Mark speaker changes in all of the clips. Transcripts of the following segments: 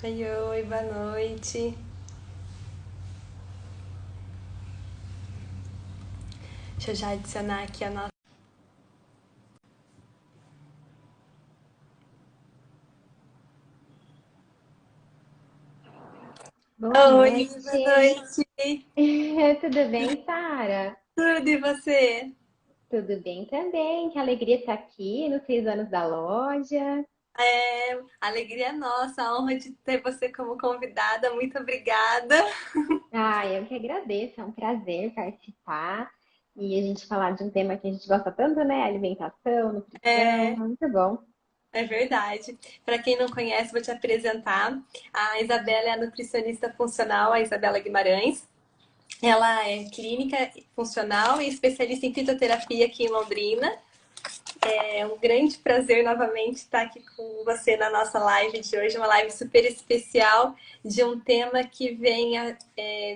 Speaker 1: Oi, oi, boa noite. Deixa eu já adicionar aqui a nossa.
Speaker 2: Boa
Speaker 1: Oi, boa
Speaker 2: noite.
Speaker 1: noite.
Speaker 2: Tudo bem, Sara?
Speaker 1: Tudo e você?
Speaker 2: Tudo bem também. Que alegria estar aqui nos 6 anos da loja.
Speaker 1: Alegria nossa, a honra de ter você como convidada. Muito obrigada.
Speaker 2: Eu que agradeço. É um prazer participar e a gente falar de um tema que a gente gosta tanto, né? Alimentação, nutrição.
Speaker 1: É,
Speaker 2: É muito bom.
Speaker 1: é verdade. Para quem não conhece, vou te apresentar. A Isabela é a nutricionista funcional, a Isabela Guimarães. Ela é clínica funcional e especialista em fitoterapia aqui em Londrina. É um grande prazer novamente estar aqui com você na nossa live de hoje, uma live super especial de um tema que vem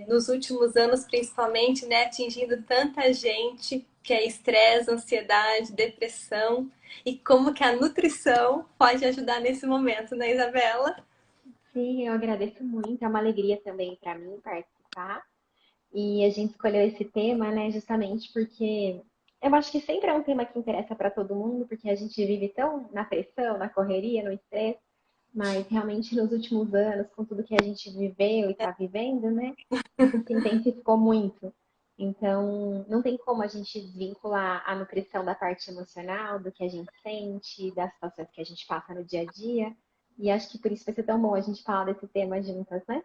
Speaker 1: nos últimos anos, principalmente, né, atingindo tanta gente, que é estresse, ansiedade, depressão, e como que a nutrição pode ajudar nesse momento, né, Isabela?
Speaker 2: Sim, eu agradeço muito. É uma alegria também para mim participar. E a gente escolheu esse tema, né, justamente porque eu acho que sempre é um tema que interessa para todo mundo, porque a gente vive tão na pressão, na correria, no estresse, mas realmente nos últimos anos, com tudo que a gente viveu e está vivendo, né, isso se intensificou muito. Então, não tem como a gente desvincular a nutrição da parte emocional, do que a gente sente, das situações que a gente passa no dia a dia. E acho que por isso vai ser tão bom a gente falar desse tema juntas, né?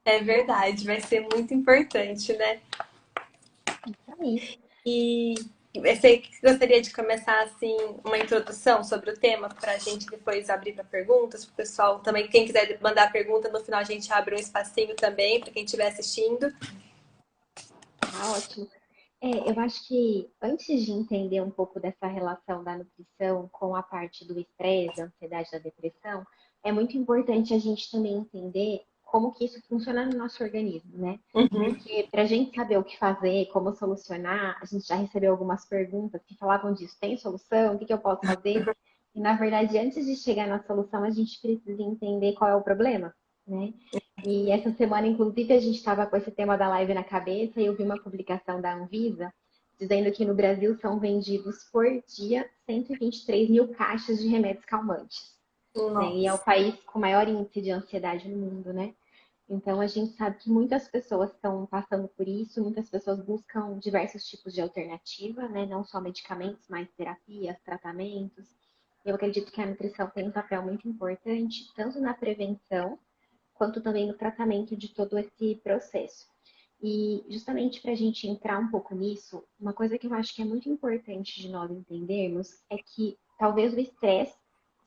Speaker 1: É verdade, vai ser muito importante, né?
Speaker 2: Isso aí.
Speaker 1: E você gostaria de começar assim uma introdução sobre o tema para a gente depois abrir para perguntas para o pessoal também. Quem quiser mandar pergunta, no final a gente abre um espacinho também para quem estiver assistindo.
Speaker 2: Tá ótimo. Eu acho que antes de entender um pouco dessa relação da nutrição com a parte do estresse, da ansiedade, da depressão, é muito importante a gente também entender como que isso funciona no nosso organismo, né?
Speaker 1: Uhum.
Speaker 2: Porque para a gente saber o que fazer, como solucionar, a gente já recebeu algumas perguntas que falavam disso. Tem solução? O que que eu posso fazer? E na verdade, antes de chegar na solução, a gente precisa entender qual é o problema, né? E essa semana, inclusive, a gente estava com esse tema da live na cabeça e eu vi uma publicação da Anvisa dizendo que no Brasil são vendidos por dia 123 mil caixas de remédios calmantes, né? E é o
Speaker 1: Nossa,
Speaker 2: país com maior índice de ansiedade no mundo, né? Então a gente sabe que muitas pessoas estão passando por isso, muitas pessoas buscam diversos tipos de alternativa, né? Não só medicamentos, mas terapias, tratamentos. Eu acredito que a nutrição tem um papel muito importante, tanto na prevenção quanto também no tratamento de todo esse processo. E justamente para a gente entrar um pouco nisso, uma coisa que eu acho que é muito importante de nós entendermos é que talvez o estresse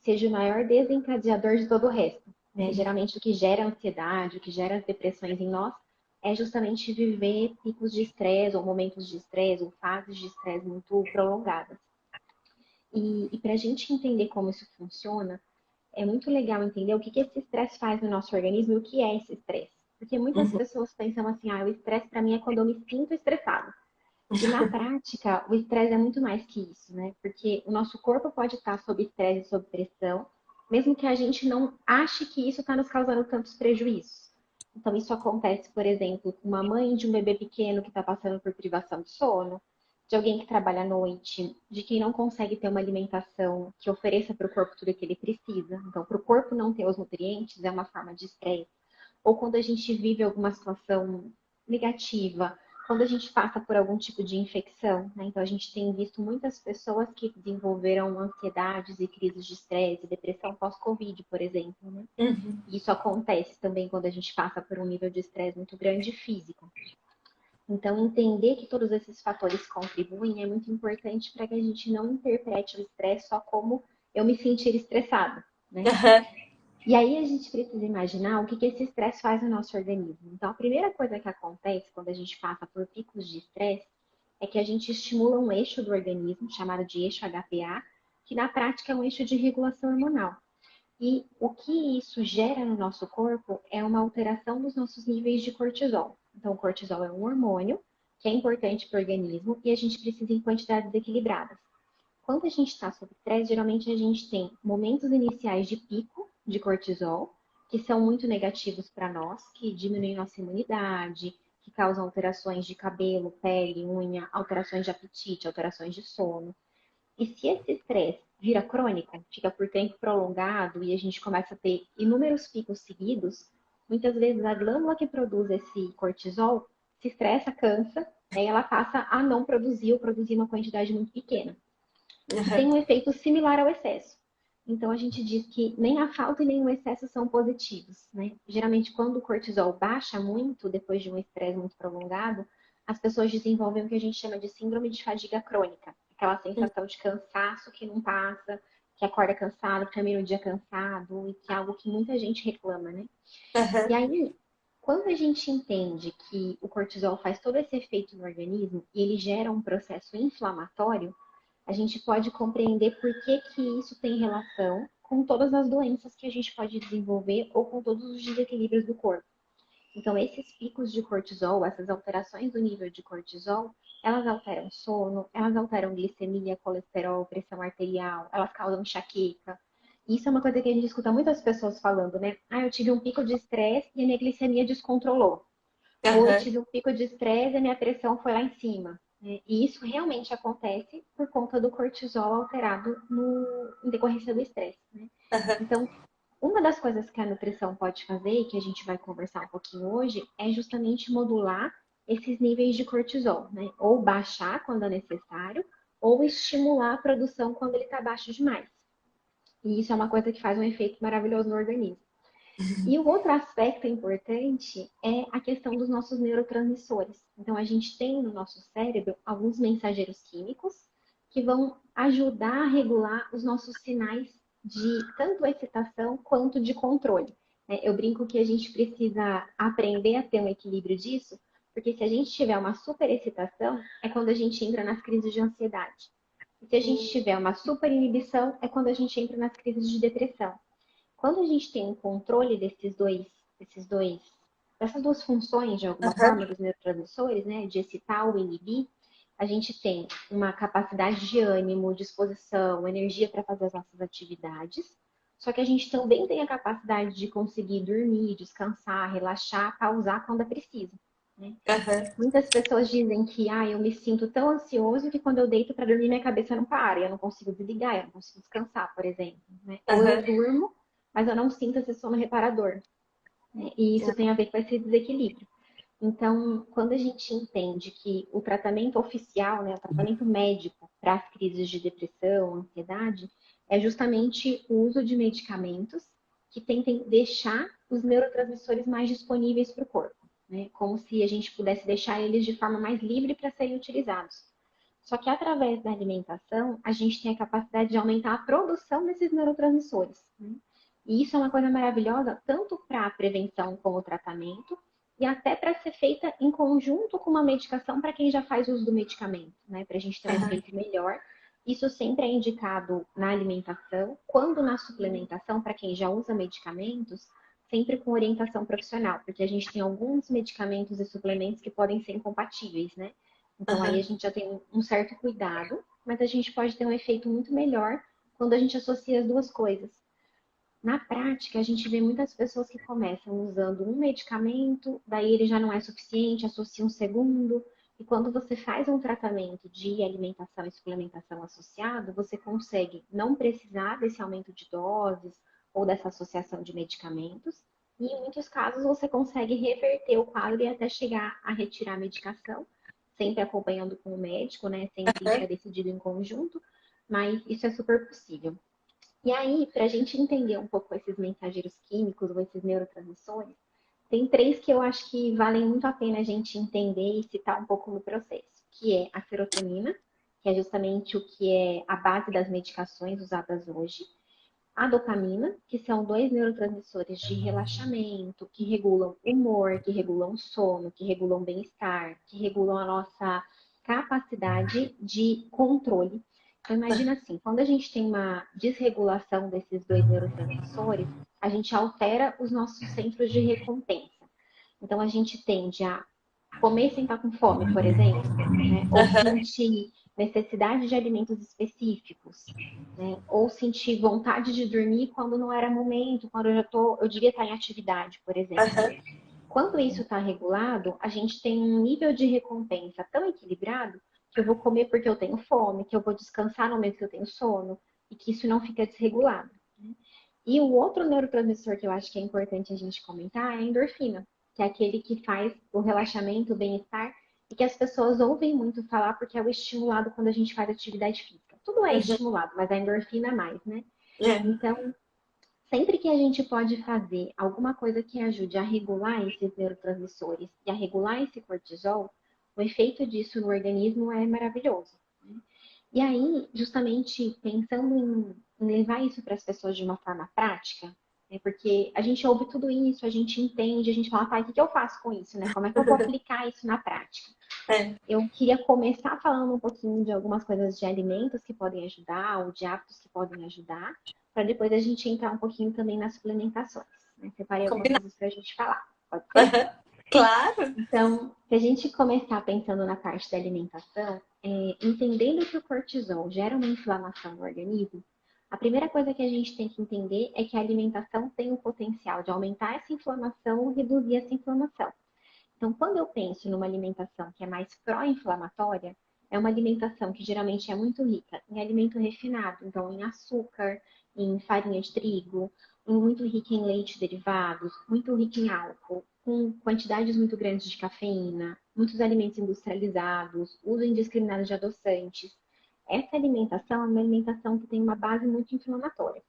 Speaker 2: seja o maior desencadeador de todo o resto. Né? Geralmente o que gera ansiedade, o que gera as depressões em nós é justamente viver picos de estresse ou momentos de estresse ou fases de estresse muito prolongadas. E para a gente entender como isso funciona, é muito legal entender o que que esse estresse faz no nosso organismo e o que é esse estresse. Porque muitas
Speaker 1: uhum.
Speaker 2: pessoas pensam assim, o estresse para mim é quando eu me sinto estressado. E na prática, o estresse é muito mais que isso, né? Porque o nosso corpo pode estar sob estresse e sob pressão, mesmo que a gente não ache que isso está nos causando tantos prejuízos. Então, isso acontece, por exemplo, com uma mãe de um bebê pequeno que está passando por privação de sono, de alguém que trabalha à noite, de quem não consegue ter uma alimentação que ofereça para o corpo tudo o que ele precisa. Então, para o corpo não ter os nutrientes, é uma forma de estresse. Ou quando a gente vive alguma situação negativa, quando a gente passa por algum tipo de infecção, né? Então a gente tem visto muitas pessoas que desenvolveram ansiedades e crises de estresse, depressão pós-Covid, por exemplo, né?
Speaker 1: Uhum.
Speaker 2: E isso acontece também quando a gente passa por um nível de estresse muito grande físico. Então, entender que todos esses fatores contribuem é muito importante para que a gente não interprete o estresse só como eu me sentir estressado, né?
Speaker 1: Uhum.
Speaker 2: E aí a gente precisa imaginar o que que esse estresse faz no nosso organismo. Então, a primeira coisa que acontece quando a gente passa por picos de estresse é que a gente estimula um eixo do organismo, chamado de eixo HPA, que na prática é um eixo de regulação hormonal. E o que isso gera no nosso corpo é uma alteração dos nossos níveis de cortisol. Então, o cortisol é um hormônio que é importante para o organismo e a gente precisa em quantidades equilibradas. Quando a gente está sob estresse, geralmente a gente tem momentos iniciais de pico de cortisol, que são muito negativos para nós, que diminuem nossa imunidade, que causam alterações de cabelo, pele, unha, alterações de apetite, alterações de sono. E se esse estresse vira crônico, fica por tempo prolongado e a gente começa a ter inúmeros picos seguidos, muitas vezes a glândula que produz esse cortisol se estressa, cansa, e ela passa a não produzir ou produzir uma quantidade muito pequena. E tem
Speaker 1: Aham.
Speaker 2: um efeito similar ao excesso. Então a gente diz que nem a falta e nem o excesso são positivos, né? Geralmente quando o cortisol baixa muito depois de um estresse muito prolongado, as pessoas desenvolvem o que a gente chama de síndrome de fadiga crônica, aquela sensação de cansaço que não passa, que acorda cansado, que termina o dia cansado, e que é algo que muita gente reclama, né? E
Speaker 1: Aham.
Speaker 2: aí, quando a gente entende que o cortisol faz todo esse efeito no organismo e ele gera um processo inflamatório, a gente pode compreender por que que isso tem relação com todas as doenças que a gente pode desenvolver ou com todos os desequilíbrios do corpo. Então, esses picos de cortisol, essas alterações do nível de cortisol, elas alteram sono, elas alteram glicemia, colesterol, pressão arterial, elas causam enxaqueca. Isso é uma coisa que a gente escuta muitas pessoas falando, né? Ah, eu tive um pico de estresse e a minha glicemia descontrolou. Ou eu
Speaker 1: Aham.
Speaker 2: tive um pico de estresse e a minha pressão foi lá em cima, né? E isso realmente acontece por conta do cortisol alterado em decorrência do estresse, né?
Speaker 1: Aham.
Speaker 2: Então, uma das coisas que a nutrição pode fazer, e que a gente vai conversar um pouquinho hoje, é justamente modular esses níveis de cortisol, né? Ou baixar quando é necessário, ou estimular a produção quando ele está baixo demais. E isso é uma coisa que faz um efeito maravilhoso no organismo. E o outro aspecto importante é a questão dos nossos neurotransmissores. Então, a gente tem no nosso cérebro alguns mensageiros químicos que vão ajudar a regular os nossos sinais de tanto excitação quanto de controle. Eu brinco que a gente precisa aprender a ter um equilíbrio disso, porque se a gente tiver uma super excitação, é quando a gente entra nas crises de ansiedade. E se a gente tiver uma super inibição, é quando a gente entra nas crises de depressão. Quando a gente tem um controle desses dois, dessas duas funções, de alguma
Speaker 1: Aham.
Speaker 2: forma, dos neurotransmissores, né, de excitar ou inibir, a gente tem uma capacidade de ânimo, disposição, energia para fazer as nossas atividades. Só que a gente também tem a capacidade de conseguir dormir, descansar, relaxar, pausar quando é preciso, né?
Speaker 1: Aham.
Speaker 2: Muitas pessoas dizem que eu me sinto tão ansioso que quando eu deito para dormir minha cabeça não para, eu não consigo desligar, eu não consigo descansar, por exemplo, né? Ou eu
Speaker 1: Aham.
Speaker 2: durmo, mas eu não sinto esse sono reparador, né? E isso tem a ver com esse desequilíbrio. Então, quando a gente entende que o tratamento oficial, né, o tratamento médico para as crises de depressão, ansiedade, é justamente o uso de medicamentos que tentem deixar os neurotransmissores mais disponíveis para o corpo, né? Como se a gente pudesse deixar eles de forma mais livre para serem utilizados. Só que através da alimentação, a gente tem a capacidade de aumentar a produção desses neurotransmissores, né? E isso é uma coisa maravilhosa, tanto para a prevenção como o tratamento, e até para ser feita em conjunto com uma medicação para quem já faz uso do medicamento, né? Para a gente ter um
Speaker 1: Aham.
Speaker 2: efeito melhor. Isso sempre é indicado na alimentação, quando na suplementação, para quem já usa medicamentos, sempre com orientação profissional, porque a gente tem alguns medicamentos e suplementos que podem ser incompatíveis, né? Então aí a
Speaker 1: Aham.
Speaker 2: gente já tem um certo cuidado, mas a gente pode ter um efeito muito melhor quando a gente associa as duas coisas. Na prática, a gente vê muitas pessoas que começam usando um medicamento, daí ele já não é suficiente, associa um segundo, e quando você faz um tratamento de alimentação e suplementação associado, você consegue não precisar desse aumento de doses ou dessa associação de medicamentos, e em muitos casos você consegue reverter o quadro e até chegar a retirar a medicação, sempre acompanhando com o médico, né? Sempre isso é decidido em conjunto, mas isso é super possível. E aí, para a gente entender um pouco esses mensageiros químicos ou esses neurotransmissores, tem três que eu acho que valem muito a pena a gente entender e citar um pouco no processo, que é a serotonina, que é justamente o que é a base das medicações usadas hoje, a dopamina, que são dois neurotransmissores de relaxamento, que regulam humor, que regulam sono, que regulam bem-estar, que regulam a nossa capacidade de controle. Então, imagina assim, quando a gente tem uma desregulação desses dois neurotransmissores, a gente altera os nossos centros de recompensa. Então, a gente tende a comer sem estar com fome, por exemplo, né? Ou
Speaker 1: Aham.
Speaker 2: sentir necessidade de alimentos específicos, né? Ou sentir vontade de dormir quando não era momento, quando eu devia estar em atividade, por exemplo.
Speaker 1: Aham.
Speaker 2: Quando isso está regulado, a gente tem um nível de recompensa tão equilibrado que eu vou comer porque eu tenho fome, que eu vou descansar no momento que eu tenho sono, e que isso não fica desregulado. E o outro neurotransmissor que eu acho que é importante a gente comentar é a endorfina, que é aquele que faz o relaxamento, o bem-estar, e que as pessoas ouvem muito falar porque é o estimulado quando a gente faz atividade física. Tudo é
Speaker 1: Uhum.
Speaker 2: estimulado, mas a endorfina é mais, né?
Speaker 1: É.
Speaker 2: Então, sempre que a gente pode fazer alguma coisa que ajude a regular esses neurotransmissores e a regular esse cortisol, o efeito disso no organismo é maravilhoso. E aí, justamente pensando em levar isso para as pessoas de uma forma prática, né, porque a gente ouve tudo isso, a gente entende, a gente fala, tá, o que que eu faço com isso, né? Como é que eu vou aplicar isso na prática?
Speaker 1: É.
Speaker 2: Eu queria começar falando um pouquinho de algumas coisas de alimentos que podem ajudar, ou de hábitos que podem ajudar, para depois a gente entrar um pouquinho também nas suplementações. Né? Separei algumas
Speaker 1: Combinado.
Speaker 2: coisas para a gente falar. Pode ser?
Speaker 1: Aham. Claro.
Speaker 2: Então, se a gente começar pensando na parte da alimentação, entendendo que o cortisol gera uma inflamação no organismo, a primeira coisa que a gente tem que entender é que a alimentação tem o potencial de aumentar essa inflamação ou reduzir essa inflamação. Então, quando eu penso numa alimentação que é mais pró-inflamatória, é uma alimentação que geralmente é muito rica em alimento refinado, então em açúcar, em farinha de trigo, muito rica em leite derivados, muito rica em álcool, com quantidades muito grandes de cafeína, muitos alimentos industrializados, uso indiscriminado de adoçantes. Essa alimentação é uma alimentação que tem uma base muito inflamatória.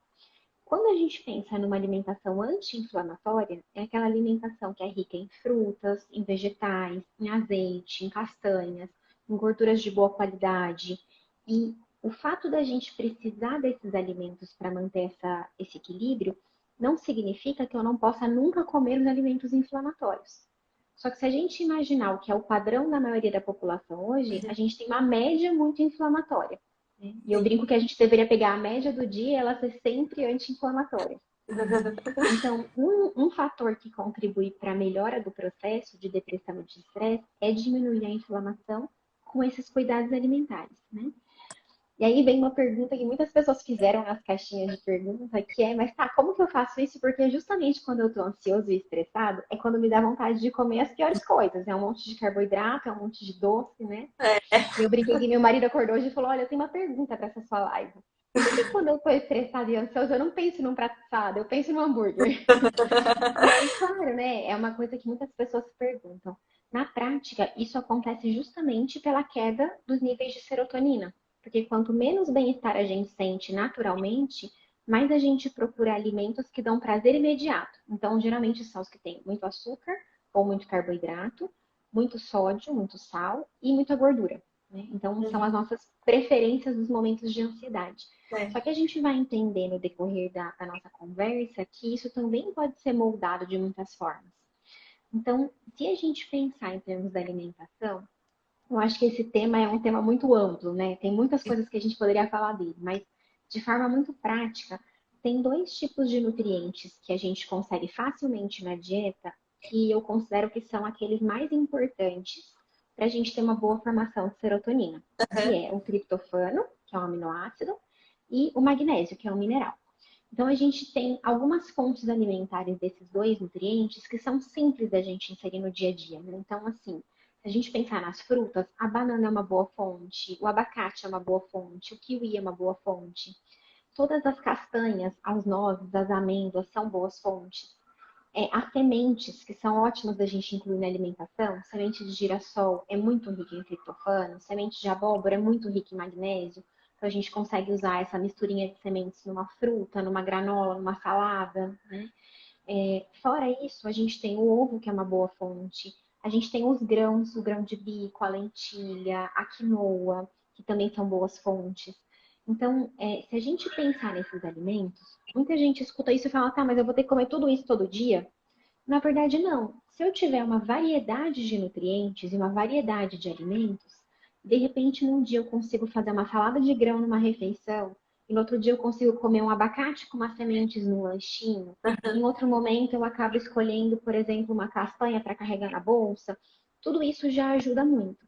Speaker 2: Quando a gente pensa numa alimentação anti-inflamatória, é aquela alimentação que é rica em frutas, em vegetais, em azeite, em castanhas, em gorduras de boa qualidade. E o fato da gente precisar desses alimentos para manter esse equilíbrio não significa que eu não possa nunca comer os alimentos inflamatórios. Só que se a gente imaginar o que é o padrão da maioria da população hoje, a gente tem uma média muito inflamatória. Né? E eu
Speaker 1: Sim.
Speaker 2: brinco que a gente deveria pegar a média do dia e ela ser sempre anti-inflamatória. Então, um fator que contribui para a melhora do processo de depressão e de estresse é diminuir a inflamação com esses cuidados alimentares, né? E aí vem uma pergunta que muitas pessoas fizeram nas caixinhas de pergunta, que é, mas tá, como que eu faço isso? Porque justamente quando eu tô ansioso e estressado, é quando me dá vontade de comer as piores coisas. É um monte de carboidrato, é um monte de doce, né?
Speaker 1: É.
Speaker 2: E eu brinquei que meu marido acordou hoje e falou, olha, eu tenho uma pergunta para essa sua live. Por que quando eu tô estressado e ansioso, eu não penso num prato de salada, eu penso no hambúrguer? E aí, claro, né? É uma coisa que muitas pessoas se perguntam. Na prática, isso acontece justamente pela queda dos níveis de serotonina. Porque quanto menos bem-estar a gente sente naturalmente, mais a gente procura alimentos que dão prazer imediato. Então, geralmente são os que têm muito açúcar ou muito carboidrato, muito sódio, muito sal e muita gordura. Né? Então, são as
Speaker 1: Uhum.
Speaker 2: nossas preferências nos momentos de ansiedade.
Speaker 1: É.
Speaker 2: Só que a gente vai entender no decorrer da nossa conversa que isso também pode ser moldado de muitas formas. Então, se a gente pensar em termos da alimentação, eu acho que esse tema é um tema muito amplo, né? Tem muitas coisas que a gente poderia falar dele, mas de forma muito prática, tem dois tipos de nutrientes que a gente consegue facilmente na dieta, que eu considero que são aqueles mais importantes para a gente ter uma boa formação de serotonina, que
Speaker 1: Aham.
Speaker 2: é o triptofano, que é um aminoácido, e o magnésio, que é um mineral. Então, a gente tem algumas fontes alimentares desses dois nutrientes que são simples da gente inserir no dia a dia, né? Então, assim, se a gente pensar nas frutas, a banana é uma boa fonte, o abacate é uma boa fonte, o kiwi é uma boa fonte. Todas as castanhas, as nozes, as amêndoas são boas fontes. As sementes, que são ótimas da gente incluir na alimentação, semente de girassol é muito rica em triptofano, semente de abóbora é muito rica em magnésio, então a gente consegue usar essa misturinha de sementes numa fruta, numa granola, numa salada, né? Fora isso, a gente tem o ovo, que é uma boa fonte, a gente tem os grãos, o grão de bico, a lentilha, a quinoa, que também são boas fontes. Então, se a gente pensar nesses alimentos, muita gente escuta isso e fala, tá, mas eu vou ter que comer tudo isso todo dia? Na verdade, não. Se eu tiver uma variedade de nutrientes e uma variedade de alimentos, de repente, num dia eu consigo fazer uma salada de grão numa refeição, e no outro dia eu consigo comer um abacate com umas sementes no lanchinho. Em outro momento, eu acabo escolhendo, por exemplo, uma castanha para carregar na bolsa. Tudo isso já ajuda muito.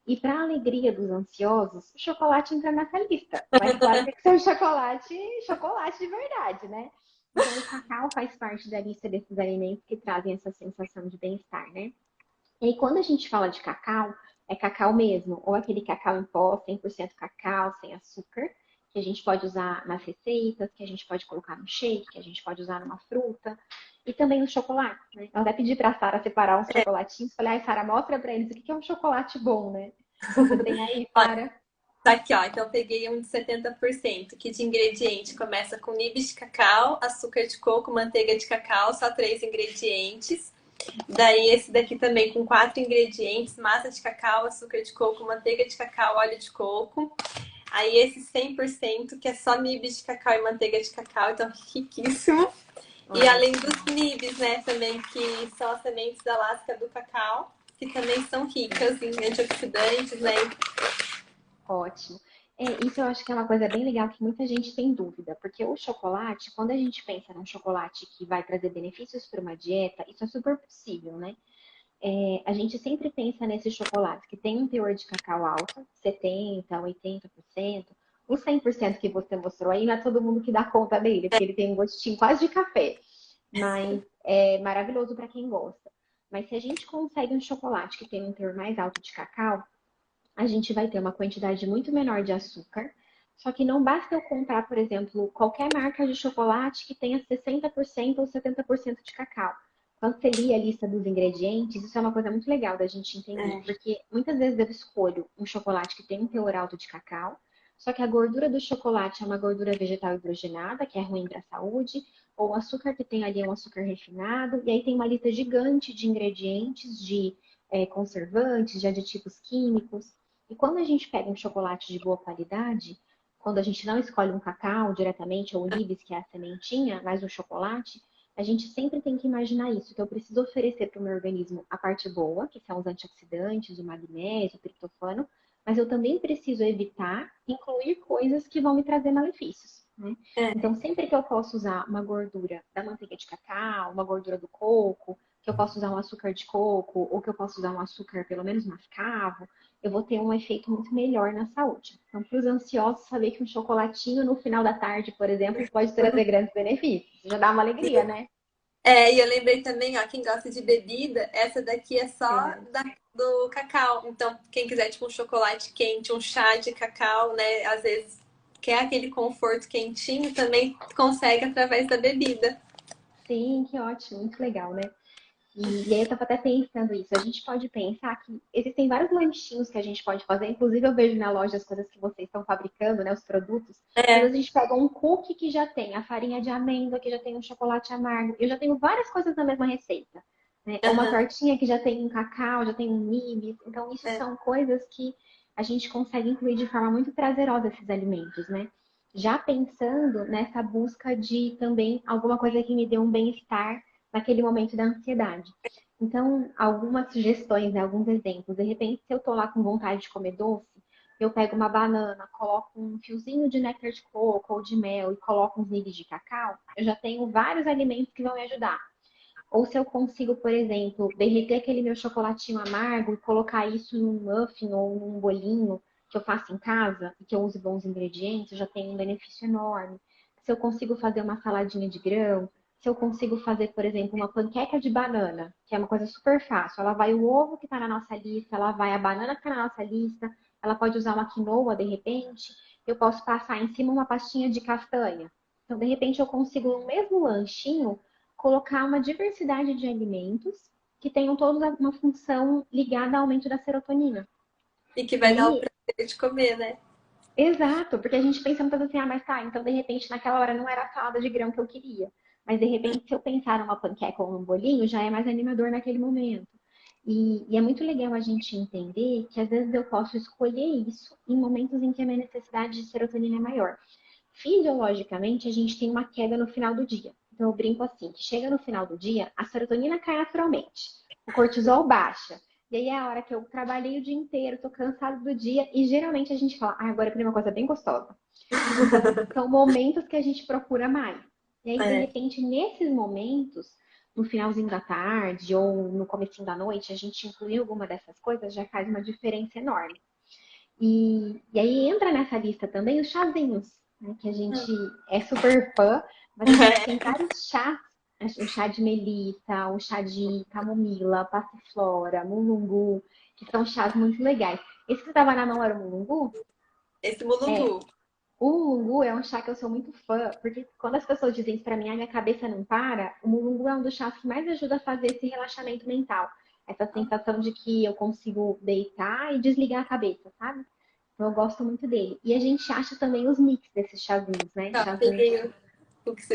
Speaker 2: E para a alegria dos ansiosos, o chocolate entra nessa lista. Mas claro que tem que ser um chocolate, chocolate de verdade, né? Então o cacau faz parte da lista desses alimentos que trazem essa sensação de bem-estar, né? E aí, quando a gente fala de cacau, é cacau mesmo, ou aquele cacau em pó, 100% cacau, sem açúcar, que a gente pode usar nas receitas, que a gente pode colocar no shake, que a gente pode usar numa fruta, e também no chocolate, né? Eu até pedi para a Sara separar uns chocolatinhos, falei, ai, Sara, mostra para eles o que é um chocolate bom, né? Você tem aí,
Speaker 1: Olha,
Speaker 2: Sara?
Speaker 1: tá aqui, ó. Então, eu peguei um de 70%, que de ingrediente começa com nibs de cacau, açúcar de coco, manteiga de cacau, só três ingredientes. Daí, esse daqui também com quatro ingredientes: massa de cacau, açúcar de coco, manteiga de cacau, óleo de coco. Aí, esse 100%, que é só nibs de cacau e manteiga de cacau, então riquíssimo. E além
Speaker 2: Ótimo,
Speaker 1: dos nibs, né, também, que são as sementes da lasca do cacau, que também são ricas em antioxidantes, né?
Speaker 2: ótimo. Isso eu acho que é uma coisa bem legal que muita gente tem dúvida, porque o chocolate, quando a gente pensa num chocolate que vai trazer benefícios para uma dieta, isso é super possível, né? A gente sempre pensa nesses chocolates que tem um teor de cacau alto, 70%, 80%. O 100% que você mostrou aí, não é todo mundo que dá conta dele, porque ele tem um gostinho quase de café. Mas é maravilhoso para quem gosta. Mas se a gente consegue um chocolate que tem um teor mais alto de cacau, a gente vai ter uma quantidade muito menor de açúcar. Só que não basta eu comprar, por exemplo, qualquer marca de chocolate que tenha 60% ou 70% de cacau. Quando você lia a lista dos ingredientes, isso é uma coisa muito legal da gente entender,
Speaker 1: É.
Speaker 2: porque muitas vezes eu escolho um chocolate que tem um teor alto de cacau, só que a gordura do chocolate é uma gordura vegetal hidrogenada, que é ruim para a saúde, ou o açúcar que tem ali é um açúcar refinado, e aí tem uma lista gigante de ingredientes, de conservantes, de aditivos químicos. E quando a gente pega um chocolate de boa qualidade, quando a gente não escolhe um cacau diretamente, ou o nibs, que é a sementinha, mas o chocolate, a gente sempre tem que imaginar isso, que eu preciso oferecer para o meu organismo a parte boa, que são os antioxidantes, o magnésio, o triptofano, mas eu também preciso evitar incluir coisas que vão me trazer malefícios, né?
Speaker 1: É.
Speaker 2: Então, sempre que eu posso usar uma gordura da manteiga de cacau, uma gordura do coco, que eu posso usar um açúcar de coco, ou que eu posso usar um açúcar pelo menos mascavo, eu vou ter um efeito muito melhor na saúde. Então, para os ansiosos, saber que um chocolatinho no final da tarde, por exemplo, pode trazer grandes benefícios. Já dá uma alegria, né?
Speaker 1: E eu lembrei também, ó, quem gosta de bebida, essa daqui é só
Speaker 2: É.
Speaker 1: do cacau. Então, quem quiser, tipo, um chocolate quente, um chá de cacau, né? Às vezes quer aquele conforto quentinho, também consegue através da bebida.
Speaker 2: Sim, que ótimo, muito legal, né? E aí eu estava até pensando isso. A gente pode pensar que existem vários lanchinhos que a gente pode fazer. Inclusive, eu vejo na loja as coisas que vocês estão fabricando, né? Os produtos. Às
Speaker 1: É,
Speaker 2: vezes a gente pega um cookie que já tem a farinha de amêndoa, que já tem um chocolate amargo. Eu já tenho várias coisas na mesma receita. Né? Ou uma
Speaker 1: aham,
Speaker 2: tortinha que já tem um cacau, já tem um nibs. Então, isso
Speaker 1: é.
Speaker 2: são coisas que a gente consegue incluir de forma muito prazerosa esses alimentos, né? Já pensando nessa busca de também alguma coisa que me dê um bem-estar naquele momento da ansiedade. Então, algumas sugestões, né, alguns exemplos. De repente, se eu tô lá com vontade de comer doce, eu pego uma banana, coloco um fiozinho de néctar de coco ou de mel e coloco uns nibs de cacau, eu já tenho vários alimentos que vão me ajudar. Ou se eu consigo, por exemplo, derreter aquele meu chocolatinho amargo e colocar isso num muffin ou num bolinho que eu faço em casa e que eu use bons ingredientes, eu já tenho um benefício enorme. Se eu consigo fazer uma saladinha de grão, se eu consigo fazer, por exemplo, uma panqueca de banana, que é uma coisa super fácil. Ela vai o ovo que está na nossa lista, ela vai a banana que está na nossa lista, ela pode usar uma quinoa de repente, eu posso passar em cima uma pastinha de castanha. Então, de repente, eu consigo no mesmo lanchinho colocar uma diversidade de alimentos que tenham todos uma função ligada ao aumento da serotonina.
Speaker 1: E que
Speaker 2: E
Speaker 1: vai dar o
Speaker 2: aí,
Speaker 1: prazer de comer, né?
Speaker 2: exato, porque a gente pensa muitas vezes assim, ah, mas tá, então de repente naquela hora não era a salada de grão que eu queria. Mas de repente, se eu pensar numa panqueca ou num bolinho, já é mais animador naquele momento. E é muito legal a gente entender que às vezes eu posso escolher isso em momentos em que a minha necessidade de serotonina é maior. Fisiologicamente, a gente tem uma queda no final do dia. Então, eu brinco assim, que chega no final do dia, a serotonina cai naturalmente, o cortisol baixa. E aí é a hora que eu trabalhei o dia inteiro, tô cansada do dia, e geralmente a gente fala, ah, agora eu queria uma coisa bem gostosa. Então, são momentos que a gente procura mais. E aí, de
Speaker 1: É.
Speaker 2: repente, nesses momentos, no finalzinho da tarde ou no comecinho da noite, a gente incluir alguma dessas coisas já faz uma diferença enorme. E aí entra nessa lista também os chazinhos, né? Que a gente é super fã, mas a gente tem vários chás. O chá de melissa, o chá de camomila, passiflora, mulungu, que são chás muito legais. Esse que estava na mão era o mulungu?
Speaker 1: Esse
Speaker 2: É,
Speaker 1: mulungu.
Speaker 2: o mulungu é um chá que eu sou muito fã, porque quando as pessoas dizem isso pra mim, a minha cabeça não para, o mulungu é um dos chás que mais ajuda a fazer esse relaxamento mental. Essa sensação de que eu consigo deitar e desligar a cabeça, sabe? Então eu gosto muito dele. E a gente acha também os mix desses chazinhos, né?
Speaker 1: Tá,
Speaker 2: Chazinhos.
Speaker 1: peguei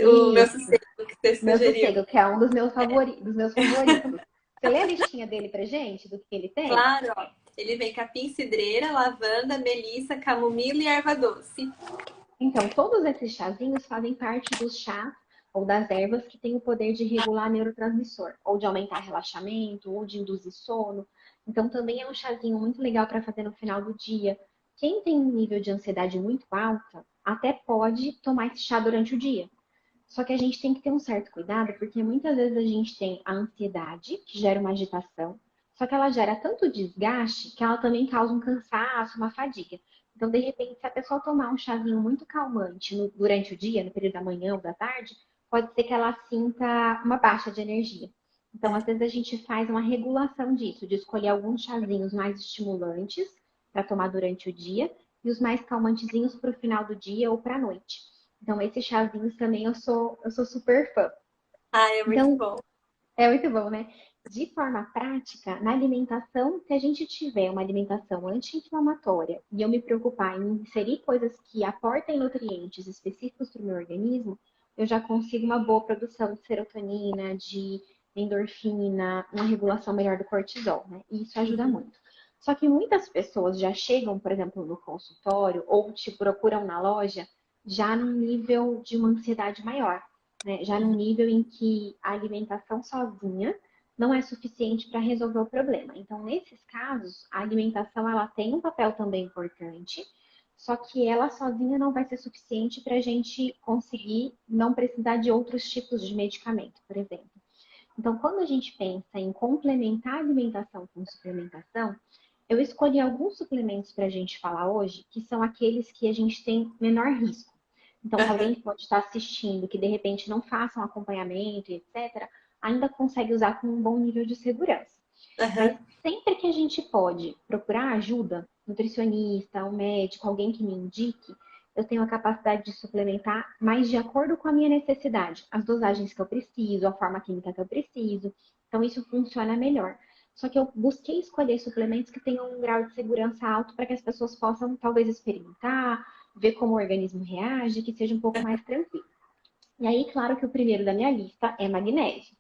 Speaker 1: o meu
Speaker 2: Isso,
Speaker 1: sossego que você
Speaker 2: meu
Speaker 1: sugeriu.
Speaker 2: sossego, que é um dos meus favoritos. Você lê a listinha dele pra gente, do que ele tem?
Speaker 1: Claro, ó. Ele vem capim, cidreira, lavanda, melissa, camomila e erva doce.
Speaker 2: Então, todos esses chazinhos fazem parte dos chás ou das ervas que têm o poder de regular neurotransmissor, ou de aumentar relaxamento, ou de induzir sono. Então, também é um chazinho muito legal para fazer no final do dia. Quem tem um nível de ansiedade muito alta, até pode tomar esse chá durante o dia. Só que a gente tem que ter um certo cuidado, porque muitas vezes a gente tem a ansiedade, que gera uma agitação, só que ela gera tanto desgaste que ela também causa um cansaço, uma fadiga. Então, de repente, se a pessoa tomar um chazinho muito calmante durante o dia, no período da manhã ou da tarde, pode ser que ela sinta uma baixa de energia. Então, às vezes, a gente faz uma regulação disso, de escolher alguns chazinhos mais estimulantes para tomar durante o dia e os mais calmantezinhos para o final do dia ou para a noite. Então, esses chazinhos também eu sou super fã.
Speaker 1: Ah, é muito
Speaker 2: Então,
Speaker 1: bom.
Speaker 2: é muito bom, né? De forma prática, na alimentação, se a gente tiver uma alimentação anti-inflamatória e eu me preocupar em inserir coisas que aportem nutrientes específicos para o meu organismo, eu já consigo uma boa produção de serotonina, de endorfina, uma regulação melhor do cortisol, né? E isso ajuda
Speaker 1: Uhum.
Speaker 2: muito. Só que muitas pessoas já chegam, por exemplo, no consultório ou te procuram na loja já num nível de uma ansiedade maior, né? Já num nível em que a alimentação sozinha não é suficiente para resolver o problema. Então, nesses casos, a alimentação ela tem um papel também importante, só que ela sozinha não vai ser suficiente para a gente conseguir não precisar de outros tipos de medicamento, por exemplo. Então, quando a gente pensa em complementar a alimentação com suplementação, eu escolhi alguns suplementos para a gente falar hoje, que são aqueles que a gente tem menor risco. Então, que alguém que pode estar assistindo, que de repente não faça um acompanhamento, etc., ainda consegue usar com um bom nível de segurança. Mas
Speaker 1: Aham.
Speaker 2: sempre que a gente pode procurar ajuda, nutricionista, um médico, alguém que me indique, eu tenho a capacidade de suplementar mais de acordo com a minha necessidade, as dosagens que eu preciso, a forma química que eu preciso. Então, isso funciona melhor. Só que eu busquei escolher suplementos que tenham um grau de segurança alto para que as pessoas possam, talvez, experimentar, ver como o organismo reage, que seja um pouco mais tranquilo. E aí, claro que o primeiro da minha lista é magnésio.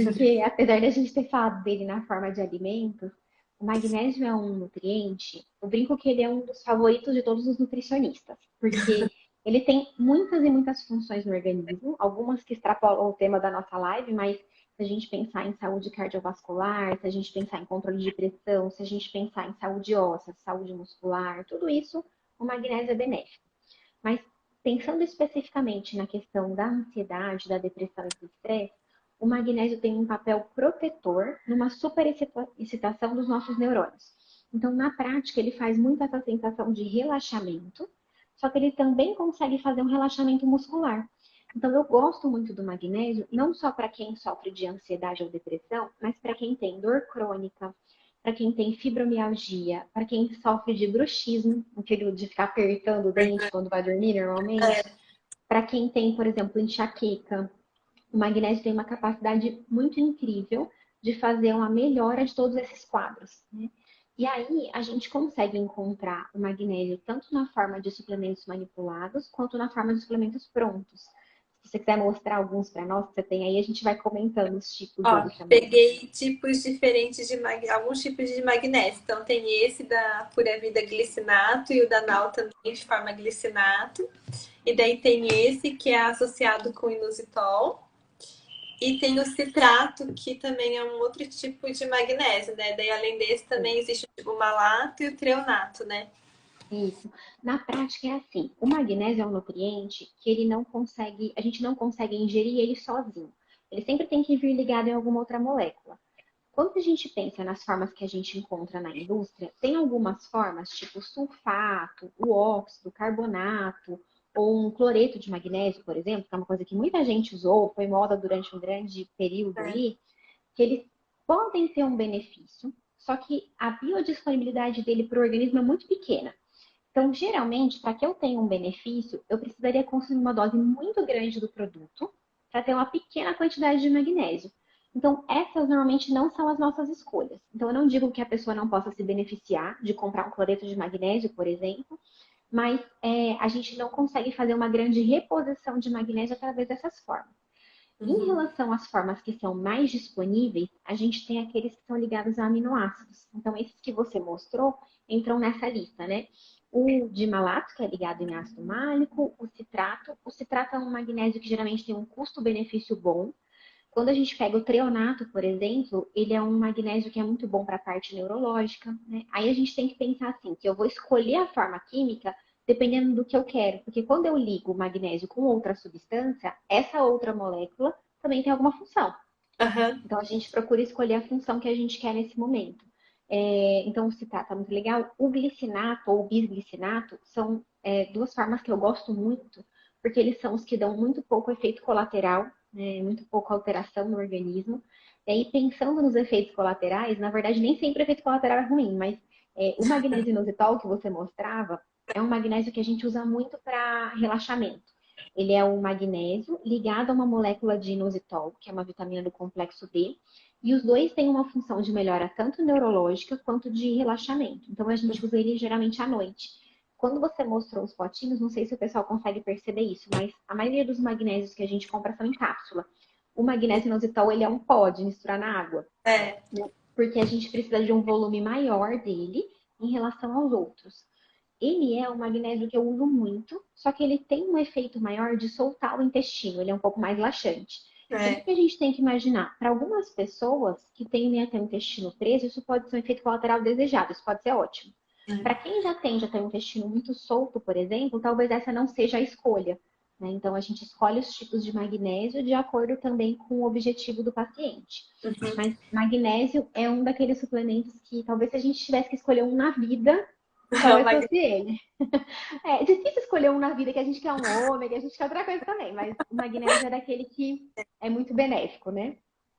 Speaker 2: Porque apesar de a gente ter falado dele na forma de alimentos, o magnésio é um nutriente, eu brinco que ele é um dos favoritos de todos os nutricionistas, porque ele tem muitas e muitas funções no organismo, algumas que extrapolam o tema da nossa live, mas se a gente pensar em saúde cardiovascular, se a gente pensar em controle de pressão, se a gente pensar em saúde óssea, saúde muscular, tudo isso, o magnésio é benéfico. Mas pensando especificamente na questão da ansiedade, da depressão e do estresse, o magnésio tem um papel protetor numa superexcitação dos nossos neurônios. Então, na prática, ele faz muito essa sensação de relaxamento, só que ele também consegue fazer um relaxamento muscular. Então, eu gosto muito do magnésio, não só para quem sofre de ansiedade ou depressão, mas para quem tem dor crônica, para quem tem fibromialgia, para quem sofre de bruxismo, aquele de ficar apertando o dente quando vai dormir normalmente, para quem tem, por exemplo, enxaqueca, o magnésio tem uma capacidade muito incrível de fazer uma melhora de todos esses quadros, né? E aí a gente consegue encontrar o magnésio tanto na forma de suplementos manipulados quanto na forma de suplementos prontos. Se você quiser mostrar alguns para nós que você tem aí, a gente vai comentando os tipos
Speaker 1: Ó,
Speaker 2: dele também.
Speaker 1: peguei tipos diferentes de alguns tipos de magnésio. Então tem esse da Pura Vida glicinato e o da Nau também de forma glicinato. E daí tem esse que é associado com inositol. E tem o citrato, que também é um outro tipo de magnésio, né? Daí além desse também existe o malato e o treonato, né?
Speaker 2: Isso. Na prática é assim, o magnésio é um nutriente que ele não consegue, a gente não consegue ingerir ele sozinho. ele sempre tem que vir ligado em alguma outra molécula. Quando a gente pensa nas formas que a gente encontra na indústria, tem algumas formas, tipo sulfato, o óxido, o carbonato, ou um cloreto de magnésio, por exemplo, que é uma coisa que muita gente usou, foi moda durante um grande período
Speaker 1: É.
Speaker 2: aí, que eles podem ter um benefício, só que a biodisponibilidade dele para o organismo é muito pequena. Então, geralmente, para que eu tenha um benefício, eu precisaria consumir uma dose muito grande do produto para ter uma pequena quantidade de magnésio. Então, essas normalmente não são as nossas escolhas. Então, eu não digo que a pessoa não possa se beneficiar de comprar um cloreto de magnésio, por exemplo, mas a gente não consegue fazer uma grande reposição de magnésio através dessas formas. Em
Speaker 1: Uhum.
Speaker 2: relação às formas que são mais disponíveis, a gente tem aqueles que são ligados a aminoácidos. Então, esses que você mostrou entram nessa lista, né? O dimalato, que é ligado em ácido málico, o citrato. O citrato é um magnésio que geralmente tem um custo-benefício bom. Quando a gente pega o treonato, por exemplo, ele é um magnésio que é muito bom para a parte neurológica, né? Aí a gente tem que pensar assim, que eu vou escolher a forma química dependendo do que eu quero, porque quando eu ligo o magnésio com outra substância, essa outra molécula também tem alguma função.
Speaker 1: Aham.
Speaker 2: Então a gente procura escolher a função que a gente quer nesse momento. Então o citrato é muito legal. O glicinato ou o bisglicinato são duas formas que eu gosto muito, porque eles são os que dão muito pouco efeito colateral, né, muito pouco alteração no organismo. E aí, pensando nos efeitos colaterais, na verdade, nem sempre o efeito colateral é ruim, mas o magnésio inositol que você mostrava é um magnésio que a gente usa muito para relaxamento. Ele é um magnésio ligado a uma molécula de inositol, que é uma vitamina do complexo B, e os dois têm uma função de melhora tanto neurológica quanto de relaxamento. Então a gente usa ele geralmente à noite. Quando você mostrou os potinhos, não sei se o pessoal consegue perceber isso, mas a maioria dos magnésios que a gente compra são em cápsula. O magnésio inositol, ele é um pó de misturar na água,
Speaker 1: É.
Speaker 2: né? Porque a gente precisa de um volume maior dele em relação aos outros. Ele é um magnésio que eu uso muito, só que ele tem um efeito maior de soltar o intestino, ele é um pouco mais laxante. Então, o
Speaker 1: É.
Speaker 2: que a gente tem que imaginar? Para algumas pessoas que tendem a ter o intestino preso, isso pode ser um efeito colateral desejado, isso pode ser ótimo. Para quem já tende a ter um intestino muito solto, por exemplo, talvez essa não seja a escolha, né? Então, a gente escolhe os tipos de magnésio de acordo também com o objetivo do paciente.
Speaker 1: Uhum.
Speaker 2: Mas magnésio é um daqueles suplementos que talvez se a gente tivesse que escolher um na vida,
Speaker 1: É o
Speaker 2: talvez fosse ele. É difícil escolher um na vida que a gente quer um ômega, a gente quer outra coisa também, mas o magnésio é daquele que é muito benéfico, né?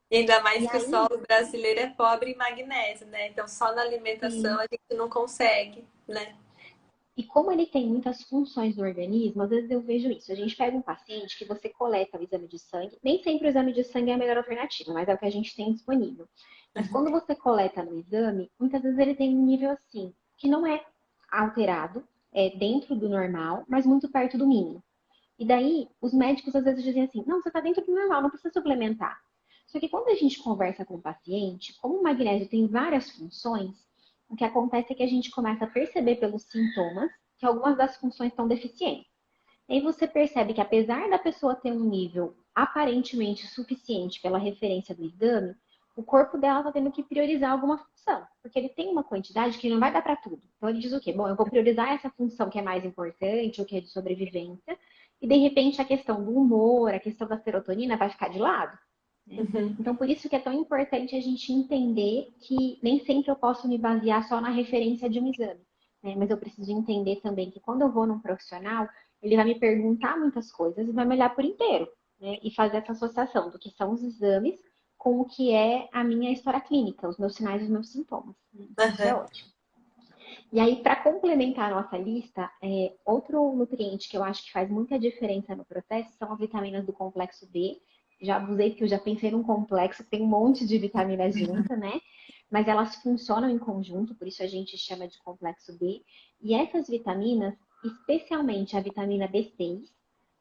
Speaker 1: E ainda
Speaker 2: E
Speaker 1: mais que o
Speaker 2: aí,
Speaker 1: solo brasileiro é pobre em magnésio, né? Então só na alimentação
Speaker 2: sim.
Speaker 1: a gente não consegue, né?
Speaker 2: E como ele tem muitas funções no organismo, às vezes eu vejo isso. A gente pega um paciente que você coleta o exame de sangue, nem sempre o exame de sangue é a melhor alternativa, mas é o que a gente tem disponível. Mas quando você coleta no exame, muitas vezes ele tem um nível assim, que não é alterado, é dentro do normal, mas muito perto do mínimo. E daí, os médicos às vezes dizem assim: não, você está dentro do normal, não precisa suplementar. Só que quando a gente conversa com o paciente, como o magnésio tem várias funções, o que acontece é que a gente começa a perceber pelos sintomas que algumas das funções estão deficientes. E aí você percebe que apesar da pessoa ter um nível aparentemente suficiente pela referência do exame, o corpo dela está tendo que priorizar alguma função, porque ele tem uma quantidade que não vai dar para tudo. Então ele diz o quê? Bom, eu vou priorizar essa função que é mais importante, ou que é de sobrevivência, e de repente a questão do humor, a questão da serotonina vai ficar de lado. Né?
Speaker 1: Uhum.
Speaker 2: Então, por isso que é tão importante a gente entender que nem sempre eu posso me basear só na referência de um exame. Né? Mas eu preciso entender também que quando eu vou num profissional, ele vai me perguntar muitas coisas e vai me olhar por inteiro. Né? E fazer essa associação do que são os exames com o que é a minha história clínica, os meus sinais e os meus sintomas. Né? Então, isso é
Speaker 1: Uhum.
Speaker 2: ótimo. E aí, para complementar a nossa lista, outro nutriente que eu acho que faz muita diferença no processo são as vitaminas do complexo B. Já abusei porque eu já pensei num complexo que tem um monte de vitaminas juntas, né? Mas elas funcionam em conjunto, por isso a gente chama de complexo B. E essas vitaminas, especialmente a vitamina B6,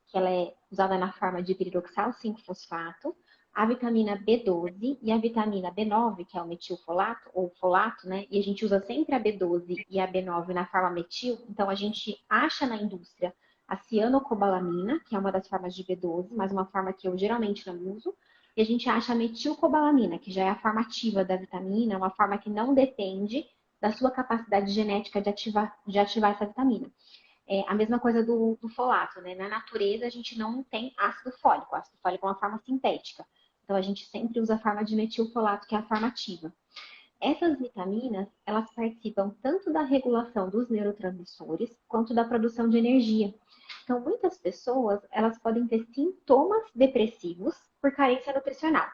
Speaker 2: que ela é usada na forma de piridoxal 5-fosfato, a vitamina B12 e a vitamina B9, que é o metilfolato, ou folato, né? E a gente usa sempre a B12 e a B9 na forma metil, então a gente acha na indústria a cianocobalamina, que é uma das formas de B12, mas uma forma que eu geralmente não uso, e a gente acha a metilcobalamina, que já é a forma ativa da vitamina, uma forma que não depende da sua capacidade genética de ativar essa vitamina. A mesma coisa do folato, né? Na natureza a gente não tem ácido fólico. O ácido fólico é uma forma sintética. Então, a gente sempre usa a forma de metilfolato, que é a forma ativa. Essas vitaminas, elas participam tanto da regulação dos neurotransmissores, quanto da produção de energia. Então, muitas pessoas, elas podem ter sintomas depressivos por carência nutricional.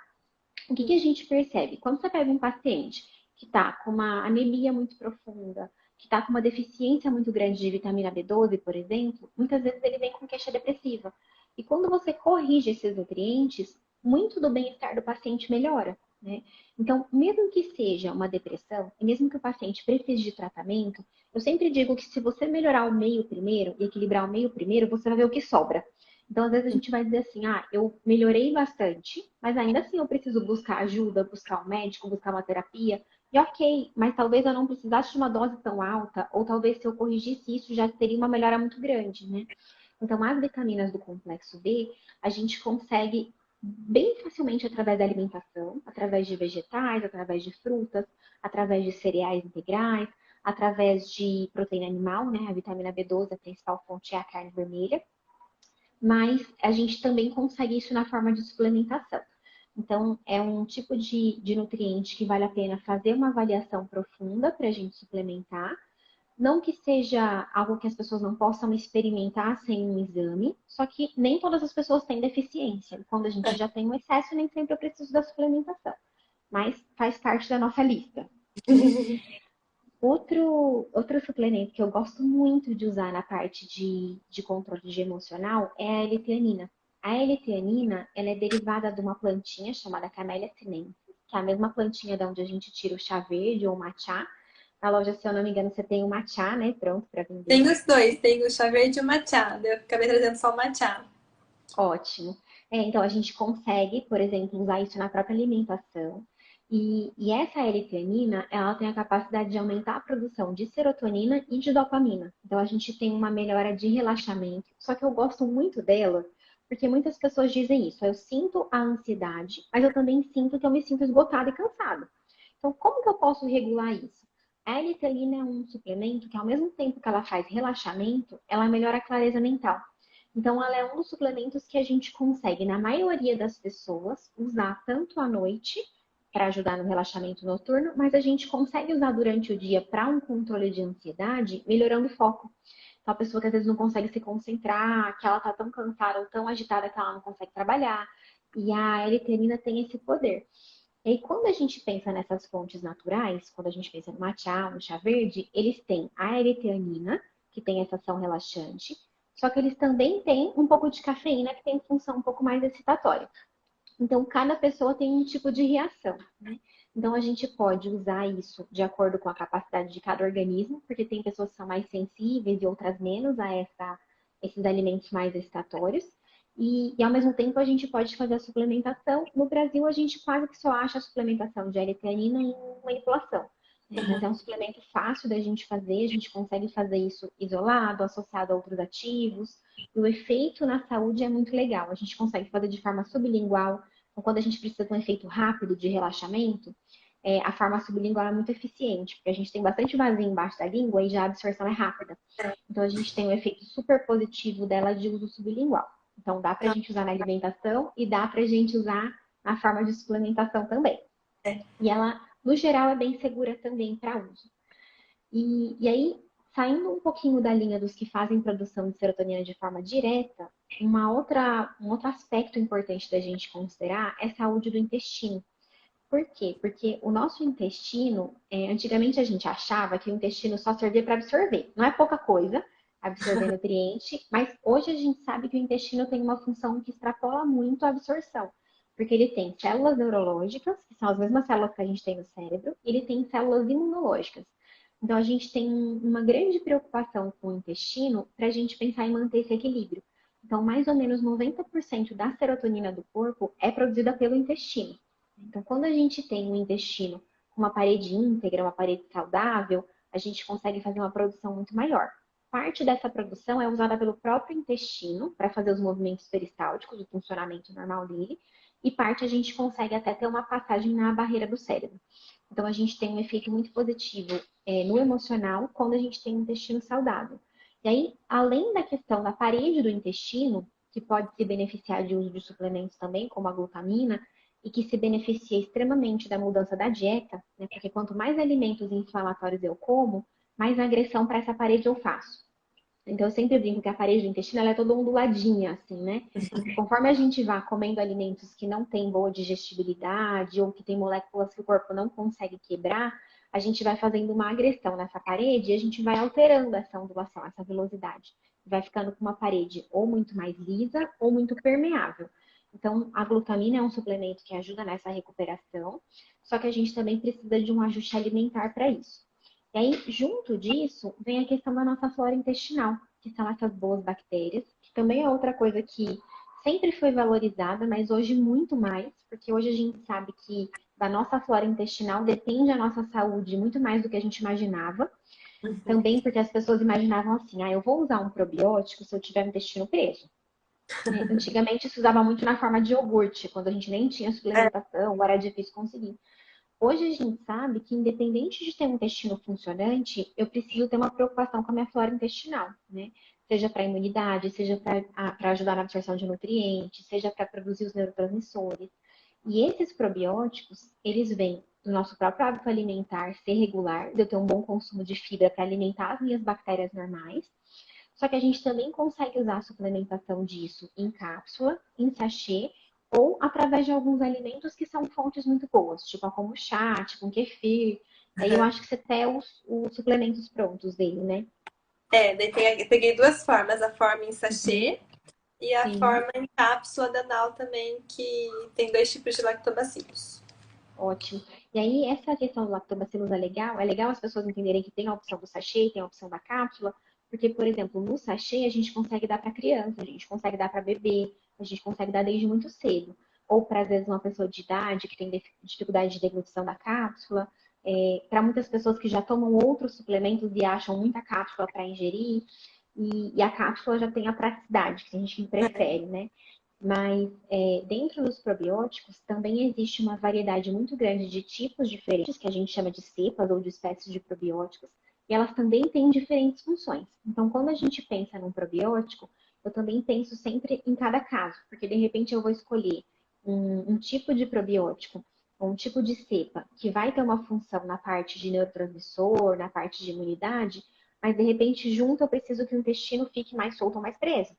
Speaker 2: O que a gente percebe? Quando você pega um paciente que está com uma anemia muito profunda, que está com uma deficiência muito grande de vitamina B12, por exemplo, muitas vezes ele vem com queixa depressiva. E quando você corrige esses nutrientes, muito do bem-estar do paciente melhora, né? Então, mesmo que seja uma depressão, e mesmo que o paciente precise de tratamento, eu sempre digo que se você melhorar o meio primeiro e equilibrar o meio primeiro, você vai ver o que sobra. Então, às vezes a gente vai dizer assim, eu melhorei bastante, mas ainda assim eu preciso buscar ajuda, buscar um médico, buscar uma terapia. E ok, mas talvez eu não precisasse de uma dose tão alta, ou talvez se eu corrigisse isso já teria uma melhora muito grande, né? Então, as vitaminas do complexo B, a gente consegue bem facilmente através da alimentação, através de vegetais, através de frutas, através de cereais integrais, através de proteína animal, né? A vitamina B12, a principal fonte é a carne vermelha, mas a gente também consegue isso na forma de suplementação. Então, é um tipo de nutriente que vale a pena fazer uma avaliação profunda para a gente suplementar. Não que seja algo que as pessoas não possam experimentar sem um exame, só que nem todas as pessoas têm deficiência. Quando a gente já tem um excesso, nem sempre eu preciso da suplementação. Mas faz parte da nossa lista. Outro suplemento que eu gosto muito de usar na parte de controle de emocional é a L-teanina. A L-teanina, ela é derivada de uma plantinha chamada Camellia sinensis, que é a mesma plantinha de onde a gente tira o chá verde ou o matcha. Na loja, se eu não me engano, você tem o matcha, né, pronto para
Speaker 1: Tem
Speaker 2: vender.
Speaker 1: os dois, tem o chá verde e o matcha. Eu acabei trazendo só o matcha.
Speaker 2: Ótimo. Então, a gente consegue, por exemplo, usar isso na própria alimentação. E essa L-teanina, ela tem a capacidade de aumentar a produção de serotonina e de dopamina. Então, a gente tem uma melhora de relaxamento. Só que eu gosto muito dela, porque muitas pessoas dizem isso. Eu sinto a ansiedade, mas eu também sinto que eu me sinto esgotada e cansada. Então, como que eu posso regular isso? A L-teanina é um suplemento que, ao mesmo tempo que ela faz relaxamento, ela melhora a clareza mental. Então, ela é um dos suplementos que a gente consegue, na maioria das pessoas, usar tanto à noite, para ajudar no relaxamento noturno, mas a gente consegue usar durante o dia para um controle de ansiedade, melhorando o foco. Então, a pessoa que às vezes não consegue se concentrar, que ela está tão cansada ou tão agitada que ela não consegue trabalhar. E a L-teanina tem esse poder. E aí, quando a gente pensa nessas fontes naturais, quando a gente pensa no matcha, no chá verde, eles têm a L-teanina, que tem essa ação relaxante, só que eles também têm um pouco de cafeína, que tem função um pouco mais excitatória. Então, cada pessoa tem um tipo de reação, né? Então, a gente pode usar isso de acordo com a capacidade de cada organismo, porque tem pessoas que são mais sensíveis e outras menos a esses alimentos mais excitatórios. Ao mesmo tempo, a gente pode fazer a suplementação. No Brasil, a gente quase que só acha a suplementação de L-teanina em manipulação. Né? Mas é um suplemento fácil da gente fazer, a gente consegue fazer isso isolado, associado a outros ativos. E o efeito na saúde é muito legal. A gente consegue fazer de forma sublingual. Então, quando a gente precisa de um efeito rápido de relaxamento, a forma sublingual é muito eficiente, porque a gente tem bastante vazio embaixo da língua e já a absorção é rápida. Então, a gente tem um efeito super positivo dela de uso sublingual. Então, dá pra gente usar na alimentação e dá pra gente usar na forma de suplementação também. E ela, no geral, é bem segura também para uso. E aí, saindo um pouquinho da linha dos que fazem produção de serotonina de forma direta, um outro aspecto importante da gente considerar é a saúde do intestino. Por quê? Porque o nosso intestino, antigamente a gente achava que o intestino só servia para absorver. Não é pouca coisa absorver nutriente, mas hoje a gente sabe que o intestino tem uma função que extrapola muito a absorção. Porque ele tem células neurológicas, que são as mesmas células que a gente tem no cérebro, e ele tem células imunológicas. Então a gente tem uma grande preocupação com o intestino para a gente pensar em manter esse equilíbrio. Então, mais ou menos 90% da serotonina do corpo é produzida pelo intestino. Então, quando a gente tem um intestino com uma parede íntegra, uma parede saudável, a gente consegue fazer uma produção muito maior. Parte dessa produção é usada pelo próprio intestino para fazer os movimentos peristálticos, o funcionamento normal dele, e parte a gente consegue até ter uma passagem na barreira do cérebro. Então, a gente tem um efeito muito positivo no emocional quando a gente tem um intestino saudável. E aí, além da questão da parede do intestino, que pode se beneficiar de uso de suplementos também, como a glutamina, e que se beneficia extremamente da mudança da dieta, né? Porque quanto mais alimentos inflamatórios eu como, mais agressão para essa parede eu faço. Então, eu sempre brinco que a parede do intestino ela é toda onduladinha, assim, né? E conforme a gente vá comendo alimentos que não têm boa digestibilidade ou que têm moléculas que o corpo não consegue quebrar, a gente vai fazendo uma agressão nessa parede e a gente vai alterando essa ondulação, essa velocidade. Vai ficando com uma parede ou muito mais lisa ou muito permeável. Então, a glutamina é um suplemento que ajuda nessa recuperação, só que a gente também precisa de um ajuste alimentar para isso. E aí, junto disso, vem a questão da nossa flora intestinal, que são essas boas bactérias, que também é outra coisa que sempre foi valorizada, mas hoje muito mais, porque hoje a gente sabe que da nossa flora intestinal depende a nossa saúde muito mais do que a gente imaginava. Também porque as pessoas imaginavam assim, eu vou usar um probiótico se eu tiver o intestino preso. Antigamente se usava muito na forma de iogurte, quando a gente nem tinha suplementação, era difícil conseguir. Hoje a gente sabe que, independente de ter um intestino funcionante, eu preciso ter uma preocupação com a minha flora intestinal, né? Seja para imunidade, seja para ajudar na absorção de nutrientes, seja para produzir os neurotransmissores. E esses probióticos, eles vêm do nosso próprio hábito alimentar ser regular, de eu ter um bom consumo de fibra para alimentar as minhas bactérias normais. Só que a gente também consegue usar a suplementação disso em cápsula, em sachê, ou através de alguns alimentos que são fontes muito boas, tipo a kombucha, tipo um kefir. Aí eu acho que você tem os suplementos prontos dele, né?
Speaker 1: Peguei duas formas, a forma em
Speaker 2: Uhum.
Speaker 1: sachê e a
Speaker 2: Sim,
Speaker 1: forma em cápsula danal também, que tem dois tipos de lactobacilos.
Speaker 2: ótimo. E aí, essa questão do lactobacillus é legal as pessoas entenderem que tem a opção do sachê, tem a opção da cápsula, porque, por exemplo, no sachê a gente consegue dar para criança, a gente consegue dar para bebê, a gente consegue dar desde muito cedo. Ou para, às vezes, uma pessoa de idade que tem dificuldade de deglutição da cápsula. Para muitas pessoas que já tomam outros suplementos e acham muita cápsula para ingerir, e a cápsula já tem a praticidade, que a gente prefere, né? Mas dentro dos probióticos também existe uma variedade muito grande de tipos diferentes, que a gente chama de cepas ou de espécies de probióticos, e elas também têm diferentes funções. Então, quando a gente pensa num probiótico, eu também penso sempre em cada caso, porque de repente eu vou escolher um tipo de probiótico ou um tipo de cepa que vai ter uma função na parte de neurotransmissor, na parte de imunidade, mas de repente junto eu preciso que o intestino fique mais solto ou mais preso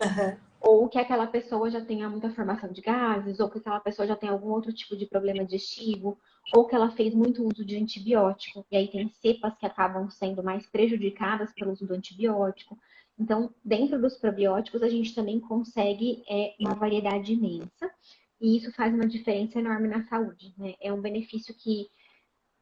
Speaker 1: Aham.
Speaker 2: ou que aquela pessoa já tenha muita formação de gases, ou que aquela pessoa já tenha algum outro tipo de problema digestivo, ou que ela fez muito uso de antibiótico, e aí tem cepas que acabam sendo mais prejudicadas pelo uso do antibiótico. Então, dentro dos probióticos, a gente também consegue uma variedade imensa, e isso faz uma diferença enorme na saúde, né? É um benefício que,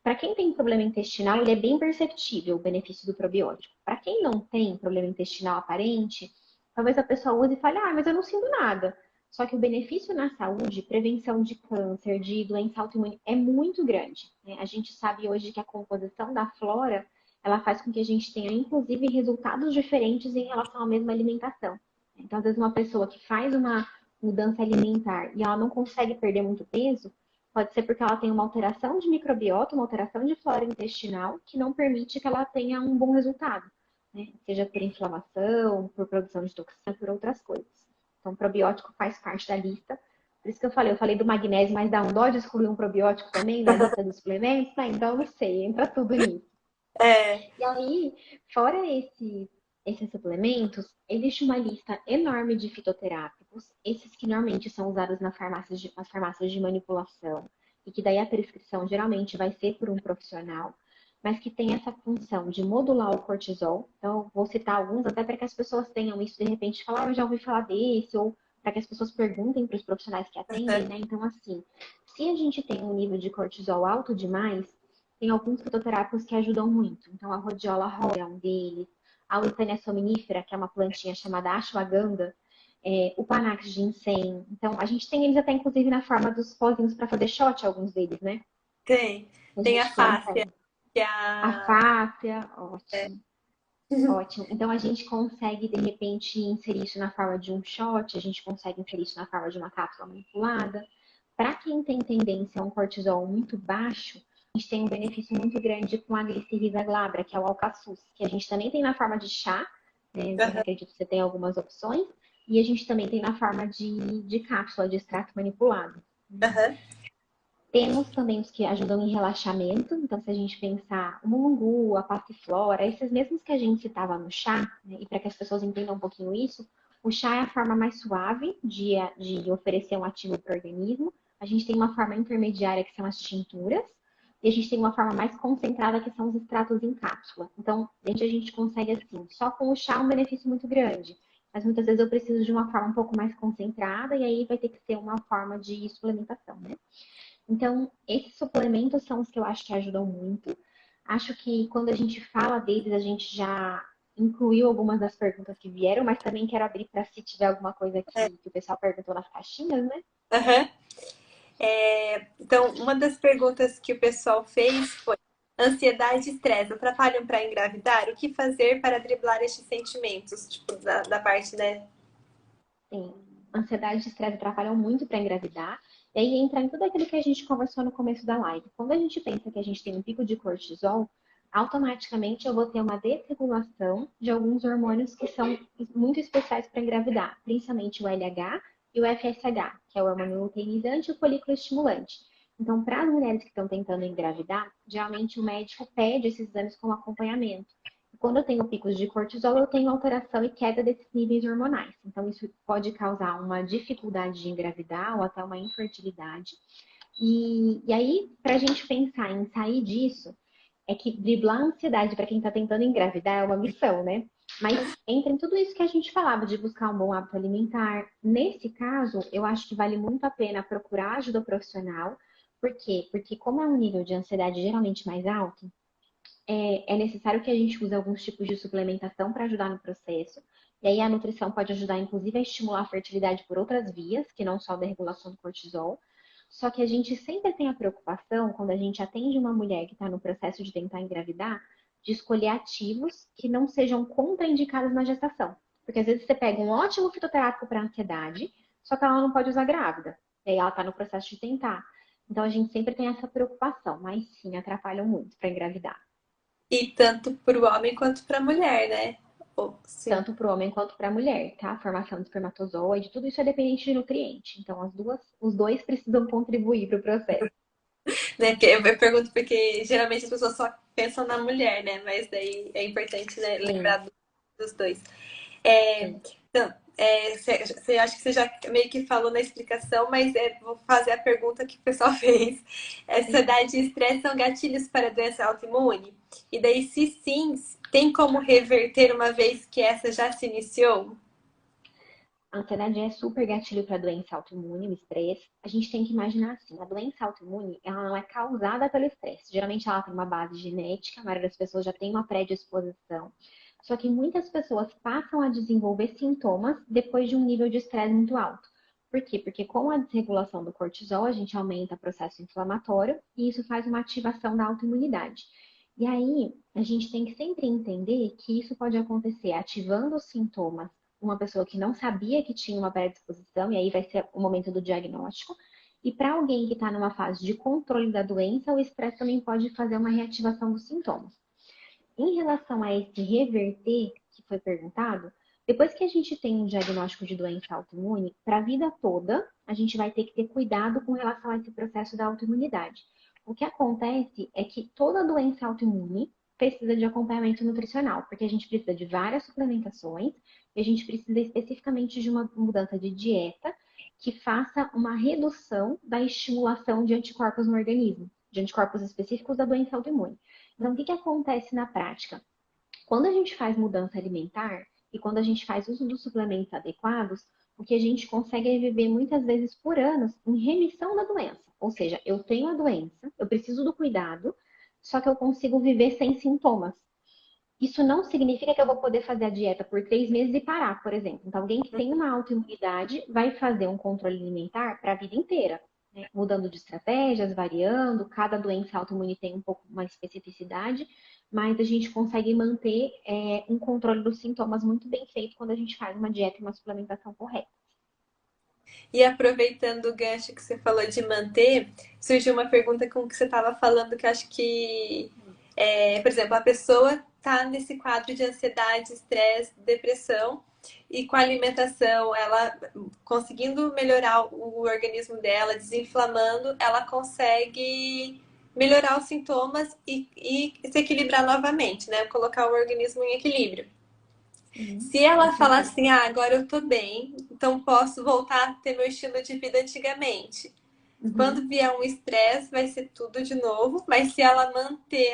Speaker 2: para quem tem problema intestinal, ele é bem perceptível, o benefício do probiótico. Para quem não tem problema intestinal aparente, talvez a pessoa use e fale, mas eu não sinto nada. Só que o benefício na saúde, prevenção de câncer, de doença autoimune, é muito grande, né? A gente sabe hoje que a composição da flora, ela faz com que a gente tenha, inclusive, resultados diferentes em relação à mesma alimentação. Então, às vezes, uma pessoa que faz uma mudança alimentar e ela não consegue perder muito peso, pode ser porque ela tem uma alteração de microbiota, uma alteração de flora intestinal, que não permite que ela tenha um bom resultado, né? Seja por inflamação, por produção de toxina, por outras coisas. Então, probiótico faz parte da lista. Por isso que eu falei do magnésio, mas dá um dó de excluir um probiótico também na lista dos suplementos? Então, não sei, entra tudo nisso.
Speaker 1: É,
Speaker 2: E aí, fora esses suplementos, existe uma lista enorme de fitoterápicos, esses que normalmente são usados nas farmácias de manipulação, e que daí a prescrição geralmente vai ser por um profissional, mas que tem essa função de modular o cortisol. Então, vou citar alguns até para que as pessoas tenham isso de repente, falar, eu já ouvi falar desse, ou para que as pessoas perguntem para os profissionais que atendem, né? Então, assim, se a gente tem um nível de cortisol alto demais, tem alguns fitoterápicos que ajudam muito. Então, a rhodiola roya é um deles, a Withania sominifera, que é uma plantinha chamada ashwagandha, o panax ginseng. Então, a gente tem eles até, inclusive, na forma dos pozinhos para fazer shot, alguns deles, né?
Speaker 1: tem.
Speaker 2: A
Speaker 1: Tem a
Speaker 2: gente
Speaker 1: fáscia,
Speaker 2: consegue.
Speaker 1: que é
Speaker 2: A
Speaker 1: a.
Speaker 2: fácea, ótimo. Ótimo. Então, a gente consegue, de repente, inserir isso na forma de um shot, a gente consegue inserir isso na forma de uma cápsula manipulada. Para quem tem tendência a um cortisol muito baixo, a gente tem um benefício muito grande com a glicirrisa glabra, que é o alcaçuz, que a gente também tem na forma de chá, né? Eu
Speaker 1: Aham.
Speaker 2: acredito que você tem algumas opções, e a gente também tem na forma de cápsula, de extrato manipulado.
Speaker 1: Aham.
Speaker 2: Temos também os que ajudam em relaxamento. Então, se a gente pensar o mulungu, a passiflora, esses mesmos que a gente citava no chá, né, e para que as pessoas entendam um pouquinho isso, o chá é a forma mais suave de oferecer um ativo para o organismo. A gente tem uma forma intermediária, que são as tinturas, e a gente tem uma forma mais concentrada, que são os extratos em cápsula. Então, a gente consegue, assim, só com o chá um benefício muito grande. Mas muitas vezes eu preciso de uma forma um pouco mais concentrada, e aí vai ter que ser uma forma de suplementação, né? Então, esses suplementos são os que eu acho que ajudam muito. Acho que quando a gente fala deles, a gente já incluiu algumas das perguntas que vieram, mas também quero abrir para se tiver alguma coisa que o pessoal perguntou nas caixinhas, né?
Speaker 1: Aham. Então, uma das perguntas que o pessoal fez foi: ansiedade e estresse atrapalham para engravidar? O que fazer para driblar estes sentimentos? Tipo, da parte, né?
Speaker 2: Sim, ansiedade e estresse atrapalham muito para engravidar. E aí entra em tudo aquilo que a gente conversou no começo da live. Quando a gente pensa que a gente tem um pico de cortisol, automaticamente eu vou ter uma desregulação de alguns hormônios que são muito especiais para engravidar, principalmente o LH e o FSH, que é o hormônio luteinizante e o folículo estimulante. Então, para as mulheres que estão tentando engravidar, geralmente o médico pede esses exames como acompanhamento. Quando eu tenho picos de cortisol, eu tenho alteração e queda desses níveis hormonais. Então, isso pode causar uma dificuldade de engravidar ou até uma infertilidade. E aí, para a gente pensar em sair disso, é que driblar a ansiedade para quem está tentando engravidar é uma missão, né? Mas entra em tudo isso que a gente falava, de buscar um bom hábito alimentar. Nesse caso, eu acho que vale muito a pena procurar ajuda profissional. Por quê? Porque como é um nível de ansiedade geralmente mais alto, é necessário que a gente use alguns tipos de suplementação para ajudar no processo. E aí a nutrição pode ajudar, inclusive, a estimular a fertilidade por outras vias, que não só da regulação do cortisol. Só que a gente sempre tem a preocupação, quando a gente atende uma mulher que está no processo de tentar engravidar, de escolher ativos que não sejam contraindicados na gestação. Porque às vezes você pega um ótimo fitoterápico para ansiedade, só que ela não pode usar grávida. E aí ela está no processo de tentar. Então a gente sempre tem essa preocupação, mas sim, atrapalham muito para engravidar.
Speaker 1: E tanto para o homem quanto para a mulher, né? Sim.
Speaker 2: Tanto para o homem quanto para a mulher, tá? A formação do espermatozoide, tudo isso é dependente de nutriente. Então, os dois precisam contribuir para o processo.
Speaker 1: Né? Porque eu pergunto porque geralmente as pessoas só pensam na mulher, né? Mas daí é importante, né,
Speaker 2: Sim,
Speaker 1: lembrar dos dois. É,
Speaker 2: sim.
Speaker 1: então, você acha que você já meio que falou na explicação, mas vou fazer a pergunta que o pessoal fez. Ansiedade e estresse são gatilhos para doença autoimune? E daí, se sim, tem como reverter uma vez que essa já se iniciou?
Speaker 2: A ansiedade é super gatilho para doença autoimune, o estresse. A gente tem que imaginar assim, a doença autoimune, ela não é causada pelo estresse. Geralmente ela tem uma base genética, a maioria das pessoas já tem uma predisposição. Só que muitas pessoas passam a desenvolver sintomas depois de um nível de estresse muito alto. Por quê? Porque com a desregulação do cortisol, a gente aumenta o processo inflamatório e isso faz uma ativação da autoimunidade. E aí, a gente tem que sempre entender que isso pode acontecer ativando os sintomas uma pessoa que não sabia que tinha uma predisposição, e aí vai ser o momento do diagnóstico. E para alguém que está numa fase de controle da doença, o estresse também pode fazer uma reativação dos sintomas. Em relação a esse reverter que foi perguntado, depois que a gente tem um diagnóstico de doença autoimune, para a vida toda, a gente vai ter que ter cuidado com relação a esse processo da autoimunidade. O que acontece é que toda doença autoimune precisa de acompanhamento nutricional, porque a gente precisa de várias suplementações e a gente precisa especificamente de uma mudança de dieta que faça uma redução da estimulação de anticorpos no organismo, de anticorpos específicos da doença autoimune. Então, o que acontece na prática? Quando a gente faz mudança alimentar e quando a gente faz uso dos suplementos adequados, o que a gente consegue é viver muitas vezes por anos em remissão da doença. Ou seja, eu tenho a doença, eu preciso do cuidado, só que eu consigo viver sem sintomas. Isso não significa que eu vou poder fazer a dieta por 3 meses e parar, por exemplo. Então, alguém que tem uma autoimunidade vai fazer um controle alimentar para a vida inteira, né? Mudando de estratégias, variando. Cada doença autoimune tem um pouco uma especificidade, mas a gente consegue manter um controle dos sintomas muito bem feito quando a gente faz uma dieta e uma suplementação correta.
Speaker 1: E aproveitando o gancho que você falou de manter, surgiu uma pergunta com o que você estava falando que eu acho que, por exemplo, a pessoa tá nesse quadro de ansiedade, estresse, depressão, e com a alimentação, ela conseguindo melhorar o organismo dela, desinflamando, ela consegue melhorar os sintomas e se equilibrar novamente, né? Colocar o organismo em equilíbrio.
Speaker 2: Sim,
Speaker 1: Se
Speaker 2: com
Speaker 1: ela falar
Speaker 2: certeza.
Speaker 1: assim, ah, agora eu tô bem, então posso voltar a ter meu estilo de vida antigamente.
Speaker 2: Uhum.
Speaker 1: Quando vier um estresse, vai ser tudo de novo, mas se ela manter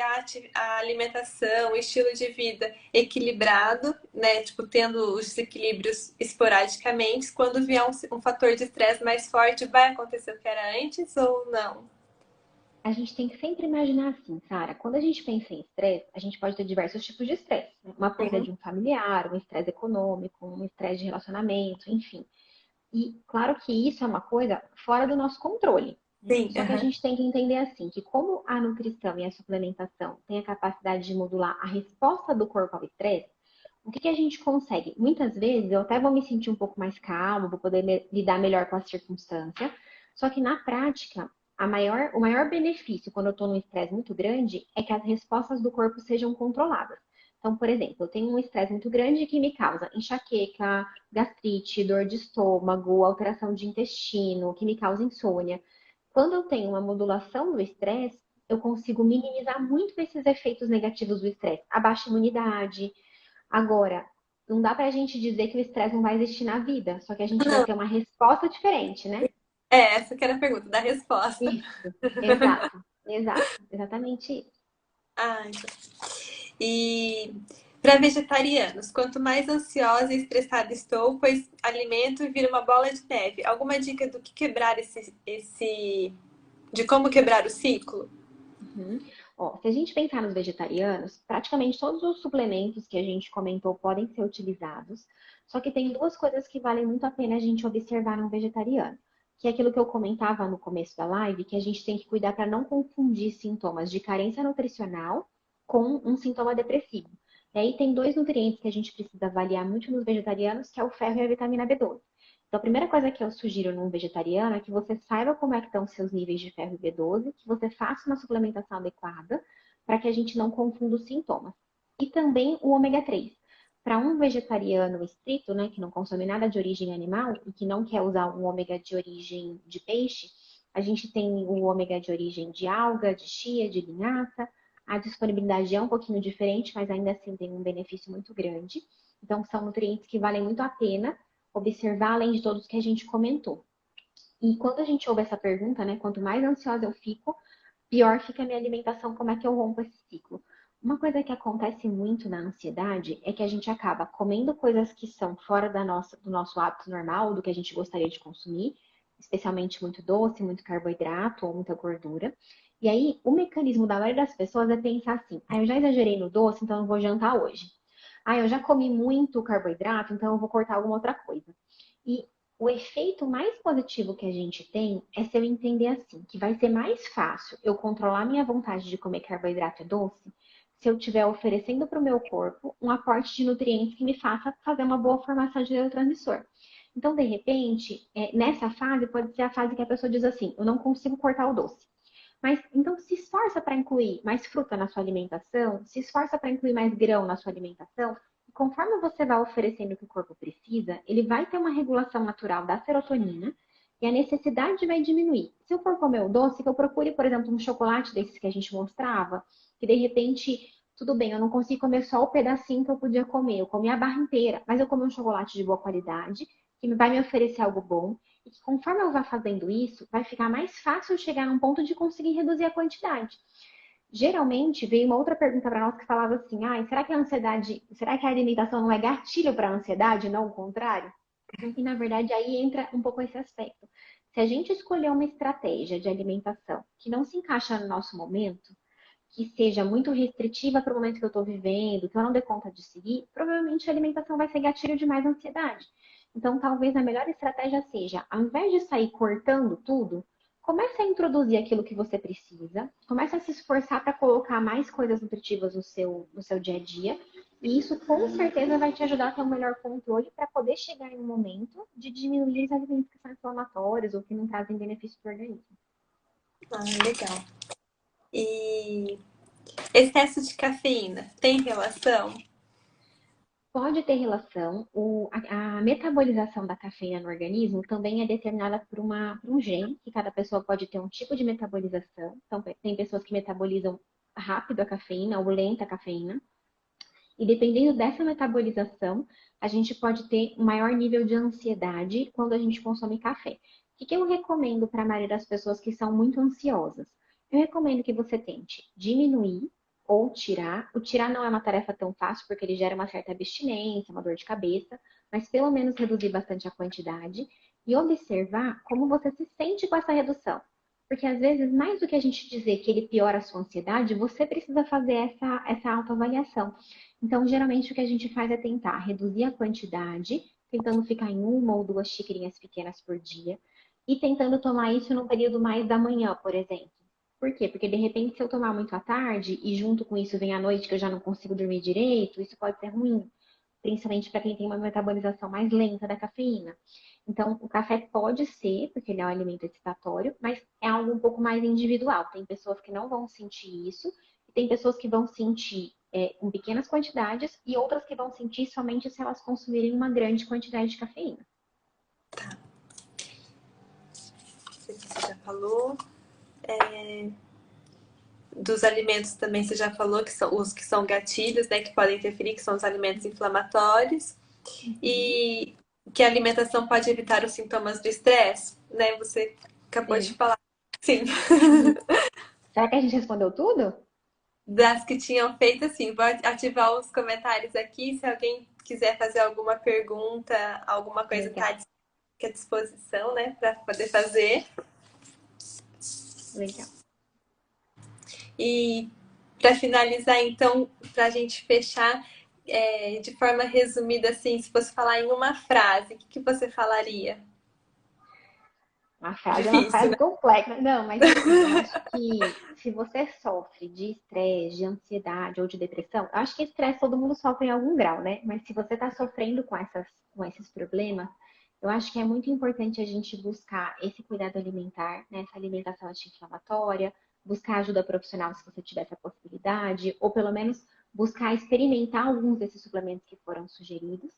Speaker 1: a alimentação, o estilo de vida equilibrado, né, tipo, tendo os equilíbrios esporadicamente, quando vier um fator de estresse mais forte, vai acontecer o que era antes ou não?
Speaker 2: A gente tem que sempre imaginar assim, Sara, quando a gente pensa em estresse, a gente pode ter diversos tipos de estresse, né? Uma perda
Speaker 1: Uhum.
Speaker 2: de um familiar, um estresse econômico, um estresse de relacionamento, enfim. E claro que isso é uma coisa fora do nosso controle.
Speaker 1: Sim,
Speaker 2: Só que a
Speaker 1: aham.
Speaker 2: gente tem que entender assim, que como a nutrição e a suplementação têm a capacidade de modular a resposta do corpo ao estresse, o que que a gente consegue? Muitas vezes eu até vou me sentir um pouco mais calma, vou poder lidar melhor com a circunstância. Só que na prática, o maior benefício quando eu estou num estresse muito grande é que as respostas do corpo sejam controladas. Então, por exemplo, eu tenho um estresse muito grande que me causa enxaqueca, gastrite, dor de estômago, alteração de intestino, que me causa insônia. Quando eu tenho uma modulação do estresse, eu consigo minimizar muito esses efeitos negativos do estresse. A baixa imunidade. Agora, não dá pra gente dizer que o estresse não vai existir na vida, só que a gente vai
Speaker 1: Não,
Speaker 2: ter uma resposta diferente, né?
Speaker 1: é essa que era a pergunta, da resposta.
Speaker 2: Isso, exato, exato, exatamente isso.
Speaker 1: Ah, então. E para vegetarianos, quanto mais ansiosa e estressada estou, pois alimento vira uma bola de neve. Alguma dica do que quebrar de como quebrar o ciclo?
Speaker 2: Uhum. Ó, se a gente pensar nos vegetarianos, praticamente todos os suplementos que a gente comentou podem ser utilizados, só que tem duas coisas que valem muito a pena a gente observar no vegetariano, que é aquilo que eu comentava no começo da live, que a gente tem que cuidar para não confundir sintomas de carência nutricional com um sintoma depressivo. E aí tem dois nutrientes que a gente precisa avaliar muito nos vegetarianos, que é o ferro e a vitamina B12. Então, a primeira coisa que eu sugiro num vegetariano é que você saiba como é que estão os seus níveis de ferro e B12, que você faça uma suplementação adequada para que a gente não confunda os sintomas. E também o ômega 3. Para um vegetariano estrito, né, que não consome nada de origem animal e que não quer usar um ômega de origem de peixe, a gente tem o ômega de origem de alga, de chia, de linhaça. A disponibilidade é um pouquinho diferente, mas ainda assim tem um benefício muito grande. Então, são nutrientes que valem muito a pena observar além de todos que a gente comentou. E quando a gente ouve essa pergunta, né, quanto mais ansiosa eu fico, pior fica a minha alimentação, como é que eu rompo esse ciclo? Uma coisa que acontece muito na ansiedade é que a gente acaba comendo coisas que são fora do nosso hábito normal, do que a gente gostaria de consumir, especialmente muito doce, muito carboidrato ou muita gordura. E aí, o mecanismo da maioria das pessoas é pensar assim: ah, eu já exagerei no doce, então eu vou jantar hoje. Ah, eu já comi muito carboidrato, então eu vou cortar alguma outra coisa. E o efeito mais positivo que a gente tem é se eu entender assim, que vai ser mais fácil eu controlar minha vontade de comer carboidrato e doce se eu estiver oferecendo para o meu corpo um aporte de nutrientes que me faça fazer uma boa formação de neurotransmissor. Então, de repente, nessa fase, pode ser a fase que a pessoa diz assim: eu não consigo cortar o doce. Mas então se esforça para incluir mais fruta na sua alimentação, se esforça para incluir mais grão na sua alimentação, e conforme você vai oferecendo o que o corpo precisa, ele vai ter uma regulação natural da serotonina e a necessidade vai diminuir. Se eu for comer o doce, que eu procure, por exemplo, um chocolate desses que a gente mostrava, que de repente, tudo bem, eu não consigo comer só o pedacinho que eu podia comer, eu comi a barra inteira, mas eu comi um chocolate de boa qualidade, que vai me oferecer algo bom, e que conforme eu vá fazendo isso, vai ficar mais fácil chegar num ponto de conseguir reduzir a quantidade. Geralmente veio uma outra pergunta para nós que falava assim: ah, será que a ansiedade, será que a alimentação não é gatilho para a ansiedade, não o contrário? E na verdade aí entra um pouco esse aspecto. Se a gente escolher uma estratégia de alimentação que não se encaixa no nosso momento, que seja muito restritiva para o momento que eu estou vivendo, que eu não dê conta de seguir, provavelmente a alimentação vai ser gatilho de mais ansiedade. Então, talvez a melhor estratégia seja, ao invés de sair cortando tudo, comece a introduzir aquilo que você precisa, comece a se esforçar para colocar mais coisas nutritivas no seu dia a dia, e isso com certeza vai te ajudar a ter um melhor controle para poder chegar em um momento de diminuir os alimentos que são inflamatórios ou que não trazem benefício para o organismo.
Speaker 1: Ah, legal. E Excesso de cafeína tem relação?
Speaker 2: Pode ter relação. A metabolização da cafeína no organismo também é determinada por um gene, que cada pessoa pode ter um tipo de metabolização. Então, tem pessoas que metabolizam rápido a cafeína ou lenta a cafeína. E dependendo dessa metabolização, a gente pode ter um maior nível de ansiedade quando a gente consome café. O que eu recomendo para a maioria das pessoas que são muito ansiosas? Eu recomendo que você tente diminuir ou tirar. O tirar não é uma tarefa tão fácil, porque ele gera uma certa abstinência, uma dor de cabeça, mas pelo menos reduzir bastante a quantidade e observar como você se sente com essa redução. Porque às vezes, mais do que a gente dizer que ele piora a sua ansiedade, você precisa fazer essa autoavaliação. Então, geralmente, o que a gente faz é tentar reduzir a quantidade, tentando ficar em uma ou duas xicrinhas pequenas por dia, e tentando tomar isso num período mais da manhã, por exemplo. Por quê? Porque de repente, se eu tomar muito à tarde e junto com isso vem a noite que eu já não consigo dormir direito, isso pode ser ruim, principalmente para quem tem uma metabolização mais lenta da cafeína. Então, o café pode ser, porque ele é um alimento excitatório, mas é algo um pouco mais individual. Tem pessoas que não vão sentir isso, e tem pessoas que vão sentir em pequenas quantidades e outras que vão sentir somente se elas consumirem uma grande quantidade de cafeína.
Speaker 1: Você já falou. Dos alimentos também você já falou, que são os que são gatilhos, né? Que podem interferir, que são os alimentos inflamatórios.
Speaker 2: Uhum.
Speaker 1: E que a alimentação pode evitar os sintomas do estresse, né? Você acabou de
Speaker 2: Sim.
Speaker 1: falar. Sim.
Speaker 2: Será que a gente respondeu tudo?
Speaker 1: Das que tinham feito, assim, vou ativar os comentários aqui. Se alguém quiser fazer alguma pergunta, alguma coisa
Speaker 2: Legal,
Speaker 1: está à disposição, né? Para poder fazer.
Speaker 2: legal.
Speaker 1: E para finalizar, então, para a gente fechar, de forma resumida, assim, se fosse falar em uma frase, o que você falaria?
Speaker 2: Uma frase é uma
Speaker 1: Difícil,
Speaker 2: frase
Speaker 1: né?
Speaker 2: complexa. Não, mas assim, eu acho que se você sofre de estresse, de ansiedade ou de depressão, eu acho que estresse todo mundo sofre em algum grau, né? Mas se você está sofrendo com esses problemas, eu acho que é muito importante a gente buscar esse cuidado alimentar, né? Essa alimentação anti-inflamatória, buscar ajuda profissional se você tiver essa possibilidade, ou pelo menos buscar experimentar alguns desses suplementos que foram sugeridos.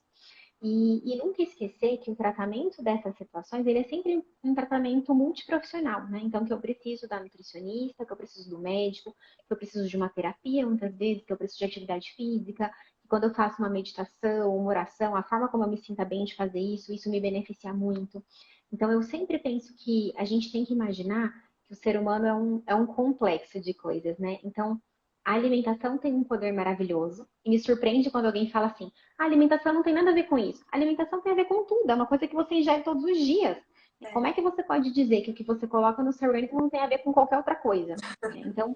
Speaker 2: E nunca esquecer que o tratamento dessas situações, ele é sempre um tratamento multiprofissional, né? Então, que eu preciso da nutricionista, que eu preciso do médico, que eu preciso de uma terapia, muitas vezes, que eu preciso de atividade física, que quando eu faço uma meditação, uma oração, a forma como eu me sinta bem de fazer isso me beneficia muito. Então, eu sempre penso que a gente tem que imaginar que o ser humano é um complexo de coisas, né? Então, a alimentação tem um poder maravilhoso, e me surpreende quando alguém fala assim, a alimentação não tem nada a ver com isso. A alimentação tem a ver com tudo, é uma coisa que você ingere todos os dias. Como é que você pode dizer que o que você coloca no seu organismo não tem a ver com qualquer outra coisa? Então,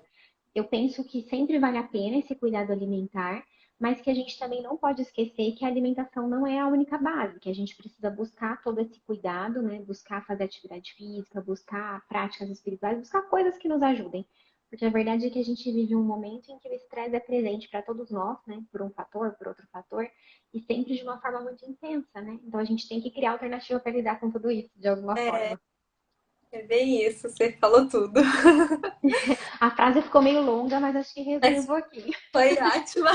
Speaker 2: eu penso que sempre vale a pena esse cuidado alimentar, mas que a gente também não pode esquecer que a alimentação não é a única base, que a gente precisa buscar todo esse cuidado, né? Buscar fazer atividade física, buscar práticas espirituais, buscar coisas que nos ajudem. Porque a verdade é que a gente vive um momento em que o estresse é presente para todos nós, né? Por um fator, por outro fator, e sempre de uma forma muito intensa, né? Então a gente tem que criar alternativa para lidar com tudo isso, de alguma forma.
Speaker 1: É bem isso, você falou tudo.
Speaker 2: A frase ficou meio longa, mas acho que resume um
Speaker 1: Mas
Speaker 2: pouquinho.
Speaker 1: foi ótima.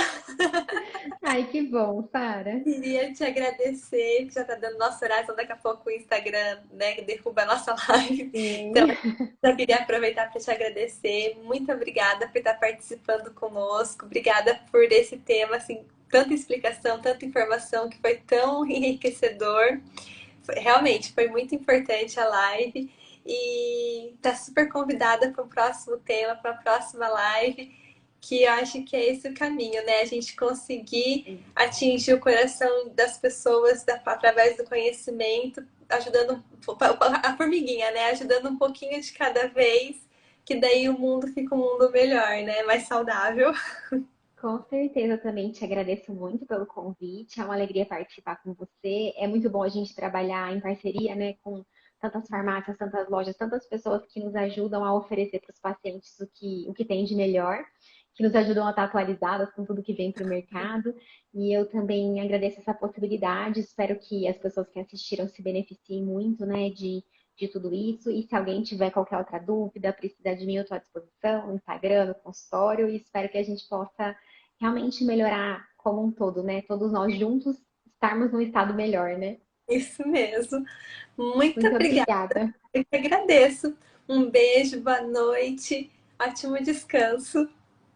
Speaker 2: Ai, que bom, Sara.
Speaker 1: Queria te agradecer, que já tá dando nosso horário, então daqui a pouco o Instagram, né, derruba a nossa live. Então,
Speaker 2: Sim.
Speaker 1: eu queria aproveitar para te agradecer. Muito obrigada por estar participando conosco. Obrigada por esse tema, assim, tanta explicação, tanta informação que foi tão enriquecedor. Realmente, foi muito importante a live. E tá super convidada para o próximo tema, para a próxima live, que eu acho que é esse o caminho, né? A gente conseguir
Speaker 2: Sim.
Speaker 1: atingir o coração das pessoas através do conhecimento, ajudando a formiguinha, né? Ajudando um pouquinho de cada vez, que daí o mundo fica um mundo melhor, né? Mais saudável.
Speaker 2: Com certeza, eu também te agradeço muito pelo convite. É uma alegria participar com você. É muito bom a gente trabalhar em parceria, né, com tantas farmácias, tantas lojas, tantas pessoas que nos ajudam a oferecer para os pacientes o que tem de melhor, que nos ajudam a estar atualizadas com tudo que vem para o mercado. E eu também agradeço essa possibilidade. Espero que as pessoas que assistiram se beneficiem muito, né, de tudo isso. E se alguém tiver qualquer outra dúvida, precisa de mim, eu estou à disposição, no Instagram, no consultório, e espero que a gente possa realmente melhorar como um todo, né? Todos nós juntos estarmos num estado melhor, né?
Speaker 1: Isso mesmo. Muito
Speaker 2: Muito
Speaker 1: obrigada.
Speaker 2: obrigada.
Speaker 1: Eu que agradeço. Um beijo, boa noite, ótimo descanso.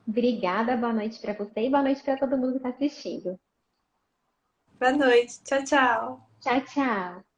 Speaker 2: Obrigada, boa noite para você e boa noite para todo mundo que está assistindo.
Speaker 1: Boa noite. Tchau, tchau.
Speaker 2: Tchau, tchau.